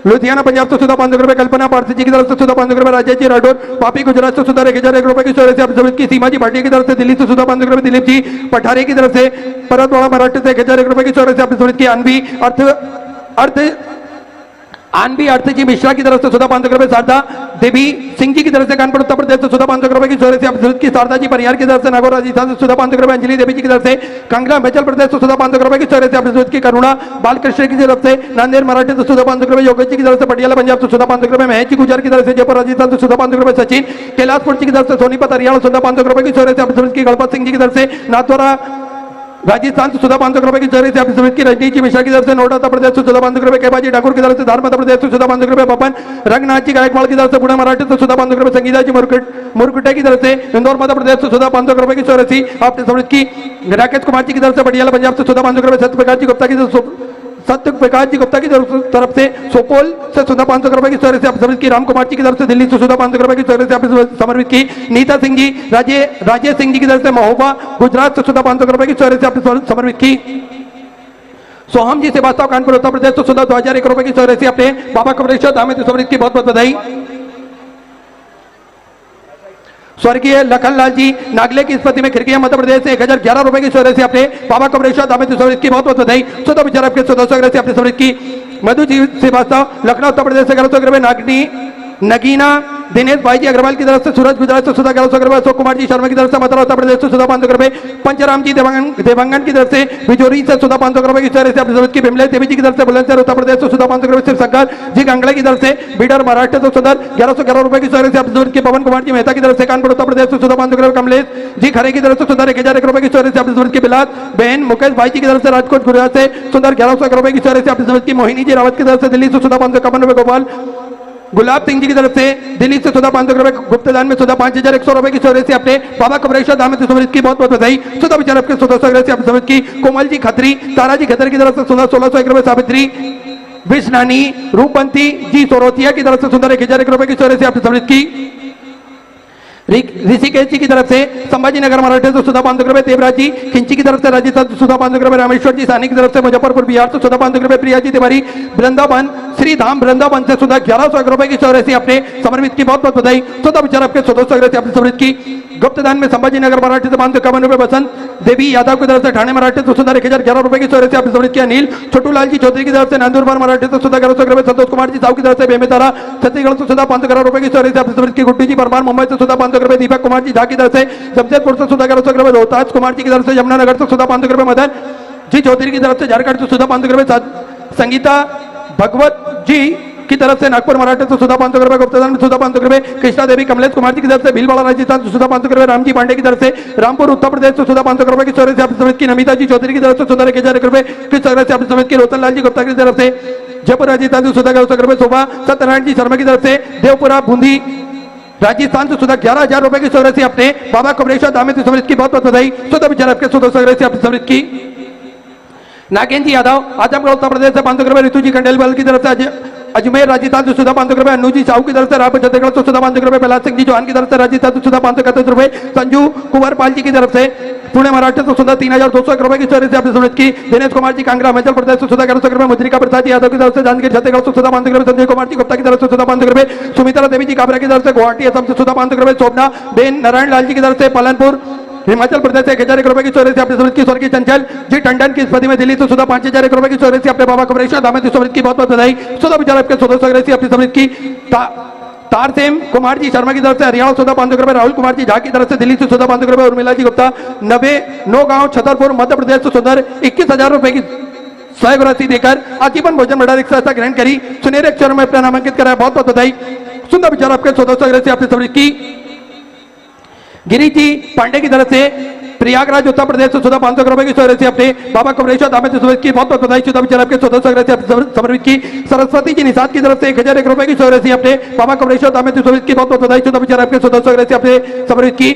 लुधियाना पंजाब से 500 रुपए। कल्पना पारसी जी की तरफ से 500 रुपए। राजेश जी राठौर पापी गुजरात से 1001 रुपए की स्वराशि आपने समृद्ध की। सीमा जी भाटिया की तरफ से दिल्ली से 500 रुपए। दिलीप जी पठारे की तरफ से परतवाड़ा महाराष्ट्र से 1001 रुपए की स्वराशि आपने समृद्ध की। आनवी अर्थ जी मिश्रा की तरफ से 500 रुपए। शारदा देवी सिंह जी की तरफ से कानपुर उत्तर प्रदेश से 500 रुपए की स्वराशि आपने समृद्ध की। शारदा जी परिहार की तरफ से नागौर राजस्थान से 500 रुपए। अंजलि देवी जी की तरफ से कांगड़ा हिमाचल प्रदेश से 500 रुपए की स्वराशि आपने समृद्ध की। करुणा बालकृष्ण की तरफ से नांदेड़ महाराष्ट्र से 500 रुपए। योगेश जी की तरफ से पटियाला पंजाब से 500 रुपए। महेश जी गुजर की तरफ से जयपुर राजस्थान से 500 रुपए। सचिन कैलाशपुर जी की तरफ से सोनीपत हरियाणा 500 रुपए की स्वराशि आपने समृद्ध की। गणपत सिंह जी की तरफ से नाथद्वारा राजस्थान से 500 रुपए की स्वराशि आपने समृद्ध की। रजनीश जी मिश्रा की तरफ से नोएडा उत्तर प्रदेश से 500 रुपए। केबाजी ठाकुर की तरफ से धार मध्य प्रदेश से 500 रुपए। बपन रंगनाथ जी गायकवाड़ की तरफ से पुणे महाराष्ट्र से 500 रुपए। संगीता जी मुरकुटे की तरफ से इंदौर मध्य प्रदेश से 500 रुपए की स्वराशि आपने समृद्ध की। राकेश कुमार जी की तरफ से पटियाला पंजाब से 500 रुपए। सत्यप्रकाश जी गुप्ता की तरफ से सुपौल से 500 रुपए की स्वराशि आपने समृद्ध की। राम कुमार जी की तरफ से दिल्ली से 500 रुपए की स्वराशि आपने समर्पित की। नीता सिंह जी राजेश सिंह जी की तरफ से महोबा गुजरात से 500 रुपए की स्वराशि आपने समर्पित की। सोहम जी श्रीवास्तव कानपुर उत्तर प्रदेश से 2001 रुपए की स्वराशि आपने बाबा कमलेश्वर धाम में समृद्ध की। बहुत बहुत बधाई। स्वर्गीय लखनलाल जी नागले की स्मृति में खिड़कियां मध्य प्रदेश से 1011 रुपए की सौरभ से अपने बाबा कमरेश्वर दामोदर सौरभ की बहुत बहुत बधाई। स्वतः विचार आपके 1400 से अपने सौरभ की मधु जी श्रीवास्तव लखनऊ उत्तर प्रदेश से 1100 रुपए। नागनी नगीना दिनेश भाई जी अग्रवाल की तरफ से सूरज गुजरात से सुधा 1100 रुपए। अशोक कुमार जी शर्मा की तरफ से मथुरा उत्तर प्रदेश से सुधा 500 रुपए। पंचराम जी देवांगन की तरफ से बिजोरी से सुधा 500 रुपए की तरफ से अपनी जरूरत की बिमले देवी जी की तरफ से बुलंदशहर उत्तर प्रदेश से सुधा 500 रुपए। शिवशंकर जी गंगड़े की तरफ से बीडर महाराष्ट्र से सुधा 1111 रुपए की तरफ से अपनी जरूरत की। पवन कुमार जी मेहता की तरफ से कानपुर उत्तर प्रदेश से सुधा 500 रुपए। कमलेश जी खरे की तरफ से सुधा 1001 रुपए की तरफ से अपनी जरूरत की। बिलास बहन मुकेश भाई जी की तरफ से राजकोट गुजरात से सुंदर 1100 रुपए की तरफ से अपनी जरूरत की। मोहिनी जी रावत की तरफ से दिल्ली से सुधा 551 रुपए। गोपाल गुलाब सिंह जी की तरफ से दिल्ली से सुधा 500 रुपए। गुप्तदान में सुधा 5100 रुपए की सौरभ से अपने बाबा कमरेश्वर दामोदर सौरभ की बहुत बहुत बधाई। सुधा विचार आपके 1400 से अपनी सौरभ की। कोमल जी खत्री तारा जी खतर की तरफ से सुधा 1601 रुपए। सावित्री विष्णानी रूपबंती जी सोरोतिया की तरफ से सुंदर 1001 रुपए की सौरभ से अपनी सौरभ की। ऋषिकेश जी की तरफ से संभाजी नगर महाराष्ट्र से सुधा 500 रुपए। देवराज जी खिंची की तरफ से राजस्थान से सुधा 500 रुपए। रामेश्वर जी सानी की तरफ से मुजफ्फरपुर बिहार से सुधा 500 रुपए। प्रिया जी तिवारी वृंदावन श्री धाम वृंदावन से सुधा 1101 रुपए की सौरभ से अपने समर्पित की बहुत बहुत बधाई। स्वतः विचार आपके 1400 से अपनी समर्पित की। गुप्तदान में संभाजी नगर महाराष्ट्र से 551 रुपए। बसंत देवी यादव की तरफ से ठाणे महाराष्ट्र से सुधा 1011 रुपए की सौरभ से अपनी समर्पित किया। अनिल छोटूलाल जी चौधरी की तरफ से नंदुरबार महाराष्ट्र से सुधा 1100 रुपए। संतोष कुमार जी साहू की तरफ से बेमेतारा छत्तीसगढ़ से सुधा 511 रुपए की सौरभ से अपनी समर्पित की। गुड्डू जी परमार मुंबई से सुधा 500 रुपए। दीपक कुमार जी झा की तरफ से जमशेदपुर से सुधा 1100 रुपए। रोहतास कुमार जी की तरफ से यमुनानगर से सुधा 500 रुपए। मदन जी चौधरी की तरफ से झारखंड से सुधा 500 रुपए। संगीता भगवत जी की तरफ से नागपुर महाराष्ट्र से सुधा 500 रुपए। गुप्तदान में सुधा 500 रुपए। कृष्णा देवी कमलेश कुमार जी की तरफ से भीलवाड़ा राजस्थान से सुधा 500 रुपए। रामजी पांडे की तरफ से रामपुर उत्तर प्रदेश से सुधा 500 रुपए की सौरभ से अपनी समर्पित की। नमिता जी चौधरी की तरफ से सुधा 1001 रुपए की सौरभ से अपनी समर्पित की। रोतनलाल जी गुप्ता की तरफ से जयपुर राजस्थान से सुधा 1100 रुपए। शोभा सत्यनारायण जी शर्मा की तरफ से देवपुरा बूंदी राजस्थान से सुधा 11,000 रुपए की सौरभ से अपने बाबा कमरेश्वर दामोदर सौरभ की बहुत बहुत बधाई। स्वतः विचार आपके 1400 से अपनी सौरभ की। नागेंद्र जी यादव आजमगढ़ उत्तर प्रदेश से 500 रुपए। ऋतु जी खंडेलवाल की तरफ से अजमेर राजस्थान से सुधा 500 रुपए। अनु जी साहू की तरफ से रायपुर छत्तीसगढ़ से सुधा 500 रुपए। प्रहलाद सिंह जी चौहान की तरफ से राजस्थान से सुधा 531 रुपए। संजू कुंवर पाल जी की तरफ से पुणे महाराष्ट्र से सुधा 3201 रुपए की सौरभ से अपनी समर्पित की। दिनेश कुमार जी कांगड़ा हिमाचल प्रदेश से सुधा 1100 रुपए। मुद्रिका प्रसाद जी यादव की तरफ से जांजगीर छत्तीसगढ़ से सुधा 500 रुपए। संजय कुमार जी गुप्ता की तरफ से सुधा 500 रुपए। सुमित्रा देवी जी काबरा की तरफ से गुवाहाटी असम से सुधा 500 रुपए। शोभना बेन नारायण लाल जी की तरफ से पालनपुर हिमाचल प्रदेश से 1001 रुपए की सौरभ से अपनी समर्पित की। स्वर्गीय चंचल जी टंडन की स्मृति में दिल्ली से सुधा 5001 रुपए की सौरभ से अपने बाबा कमरेश्वर दामोदर समर्पित की बहुत बहुत बधाई। स्वतः विचार आपके 1400 से अपनी समर्पित की। तारसेम कुमार जी शर्मा की तरफ से हरियाणा सुधा 500 रुपए। राहुल कुमार जी झा की तरफ से दिल्ली से सुधा 500 रुपए। उर्मिला जी गुप्ता नौगांव छतरपुर मध्य प्रदेश से सुंदर 21,000 रुपए की सहयोग राशि देकर आजीवन भोजन भंडार एक संस्था ग्रहण करी। सुनहरे अक्षरों में अपना नामांकित कराया। बहुत बहुत बधाई। सुंदर विचार आपके 1400 से अपनी समर्पित की। गिरी जी पांडे की तरफ से प्रयागराज उत्तर प्रदेश से सुधा 500 रुपए की सौरभ से अपने बाबा कमरेश्वर दामोदर सौरभ की बहुत बहुत बधाई। सुधा विचार आपके 1400 से समर्पित की। सरस्वती जी निषाद की तरफ से 1001 रुपए की सौरभ से अपने बाबा कमरेश्वर दामोदर सौरभ की बहुत बहुत बधाई। सुधा विचार आपके 1400 से अपने समर्पित की।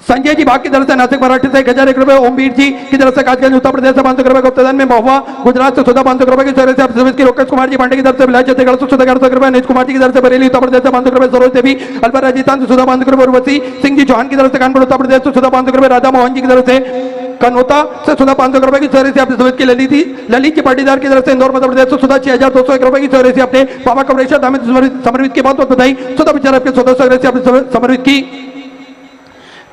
संजय जी बाग की तरफ से नासिक महाराष्ट्र से 1001 रुपए। ओमवीर जी की तरफ से काजगंज उत्तर प्रदेश से 500 रुपए। गुप्तदान में महुआ गुजरात से सुधा 500 रुपए की सौरभ से अपनी की। लोकेश कुमार जी पांडे की तरफ से भिलाई छत्तीसगढ़ से सुधा 1100 रुपए। नीच कुमार जी की तरफ से बरेली उत्तर प्रदेश से 500 रुपए। सरोज देवी अलवर राजस्थान से सुधा 500 रुपए। उर्वशी सिंह जी चौहान की तरफ से कानपुर उत्तर प्रदेश से सुधा 500 रुपए। राधा मोहन जी की तरफ से कनौता से सुधा 500 रुपए की सौरभ से अपनी समर्पित की। ललित जी पाटीदार की तरफ से इंदौर मध्य प्रदेश से सुधा 6201 रुपए की सौरभ से अपने बाबा कमरेश्वर दामोदर समर्पित की बहुत बहुत बधाई। स्वतः विचार आपके 1400 से अपनी समर्पित की।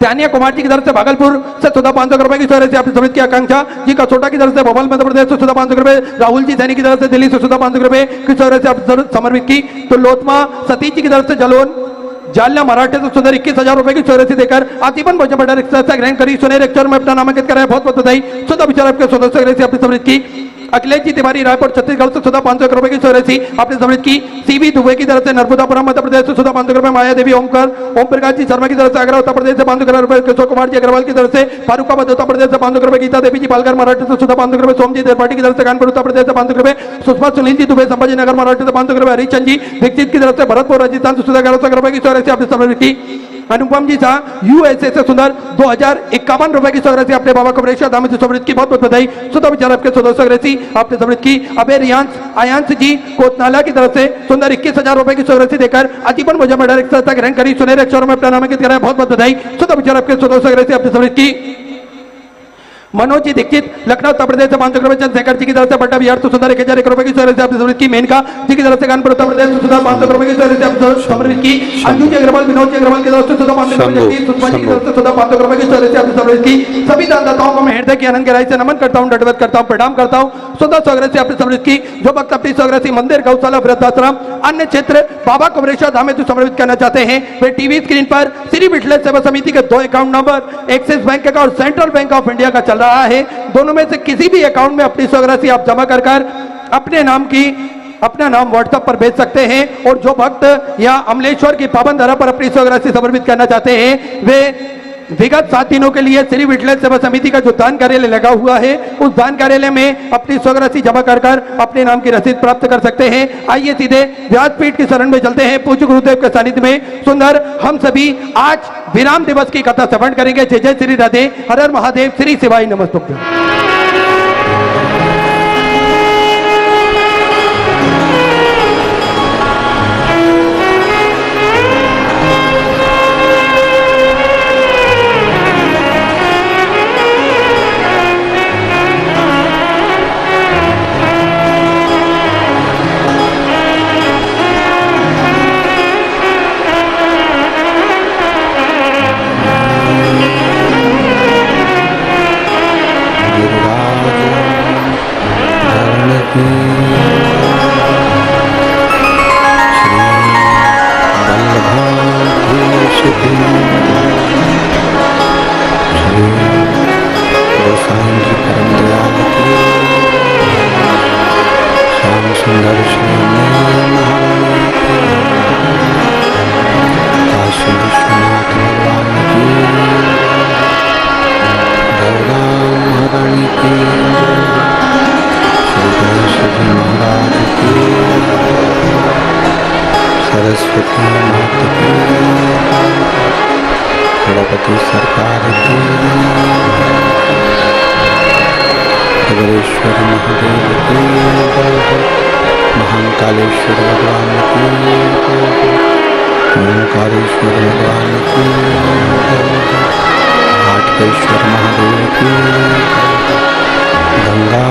त्यानिया कुमार जी की तरफ से भागलपुर से सुधा 500 रुपए की सौरभ से अपनी समर्पित की। आकांक्षा जी कसोटा की तरफ से भोपाल मध्य प्रदेश से सुधा 500 रुपए। राहुल जी सैनी की तरफ से दिल्ली से सुधा 500 रुपए की सौरभ से अपनी समर्पित की। तो लोतमा सतीश जी की तरफ से जलोन जालना महाराष्ट्र से सुंदर 21,000 रुपए की सौरभ से देकर आजीवन भोजन भंडार एक संस्था ग्रहण करी। सुनहरे अक्षर में अपना नामांकित कराया। बहुत बहुत बधाई। स्वतः विचार आपके 1400 से अपनी समर्पित की। अखिलेश जी तिवारी रायपुर छत्तीसगढ़ से सुधा 500 रुपए की सौरभ से अपनी समर्पित की। सीवी दुबे की तरफ से नर्मदापुरम मध्य प्रदेश से सुधा 500 रुपए। माया देवी ओम प्रकाश जी शर्मा की तरफ से आगरा उत्तर प्रदेश से 500 रुपए। किशोर कुमार जी अग्रवाल की तरफ से फारूकाबाद उत्तर प्रदेश से 500 रुपए। गीता देवी जी पालघर महाराष्ट्र से सुधा 500 रुपए। सोम जी त्रिपाठी की तरफ से कानपुर उत्तर प्रदेश से 500 रुपए। सुषमा सुनील जी दुबे संभाजी नगर महाराष्ट्र से 500 रुपए। हरिचंद जी दीक्षित की तरफ से भरतपुर राजस्थान से सुधा 1100 रुपए की सौरभ से अपनी समर्पित की। अनुपम जी शाह यूएसए से सुंदर 2051 रुपए की सौरभ से अपने बाबा कमरेश्वर दामोदर समर्पित की बहुत बहुत बधाई। स्वतः विचार आपके 1400 आपने समर्पित की। अबे आयांश जी कोतनाला की तरफ से सुंदर 21,000 रुपए की सौरभ से देकर आजीवन भोजन भंडार एक संस्था ग्रहण करी। सुनहरे अक्षरों में अपना नामांकित कराया। बहुत बहुत बधाई। स्वतः विचार आपके 1400 से अपनी समर्पित की। मनोज जी दीक्षित लखनऊ उत्तर प्रदेश से 500 रुपए, चंद्रशेखर जी की तरफ से पट्टा बिहार तो सुंदर 1001 रुपए की सर्विस आपने समर्पित की। मेनका जी की तरफ से कानपुर उत्तर प्रदेश से सुधा 500 रुपए की सर्विस आपने समर्पित की। अंजू जी अग्रवाल विनोद जी अग्रवाल की तरफ से सुधा 500 रुपए की, सुषमा जी की तरफ से सुधा 500 रुपए की सर्विस आपने समर्पित की। सभी दानदाताओं को मैं हृदय की अनंत गहराई से नमन करता हूँ, दंडवत करता हूँ, प्रणाम करता हूँ। सुधा स्वग्रसी आपने समर्पित की। जो भक्त अपनी स्वग्रसी मंदिर, गौशाला, वृद्धाश्रम, अन्य क्षेत्र बाबा कबरेश्वर धाम में समर्पित करना चाहते हैं, वे टीवी स्क्रीन पर श्री विठलेश्वर सेवा समिति के 2 अकाउंट नंबर एक्सिस बैंक का और सेंट्रल बैंक ऑफ इंडिया का चल रहा है। दोनों में से किसी भी अकाउंट में अपनी स्वग्रसी आप जमा कर अपना नाम व्हाट्सएप पर भेज सकते हैं। और जो भक्त या अमलेश्वर की पावन धरा पर अपनी स्वग्रसी समर्पित करना चाहते हैं, वे विगत 7 दिनों के लिए श्री विठलेश्वर सेवा समिति का जो दान कार्यालय लगा हुआ है, उस दान कार्यालय में अपनी स्वग्रसी जमा कर अपने नाम की रसीद प्राप्त कर सकते हैं। आइए सीधे व्यासपीठ की शरण में चलते हैं। पूज्य गुरुदेव के सानिध्य में सुंदर हम सभी आज विराम दिवस की कथा श्रवण करेंगे। जय जय श्री राधे, हर हर महादेव, श्री शिवाय नमस्तुभ्यं। सरस्वती माता की, गणपति सरकार की, कबरेश्वर महादेव की, महाकालेश्वर भगवान की, ओंकारेश्वर भगवान की, हाटकेश्वर महादेव की, गंगा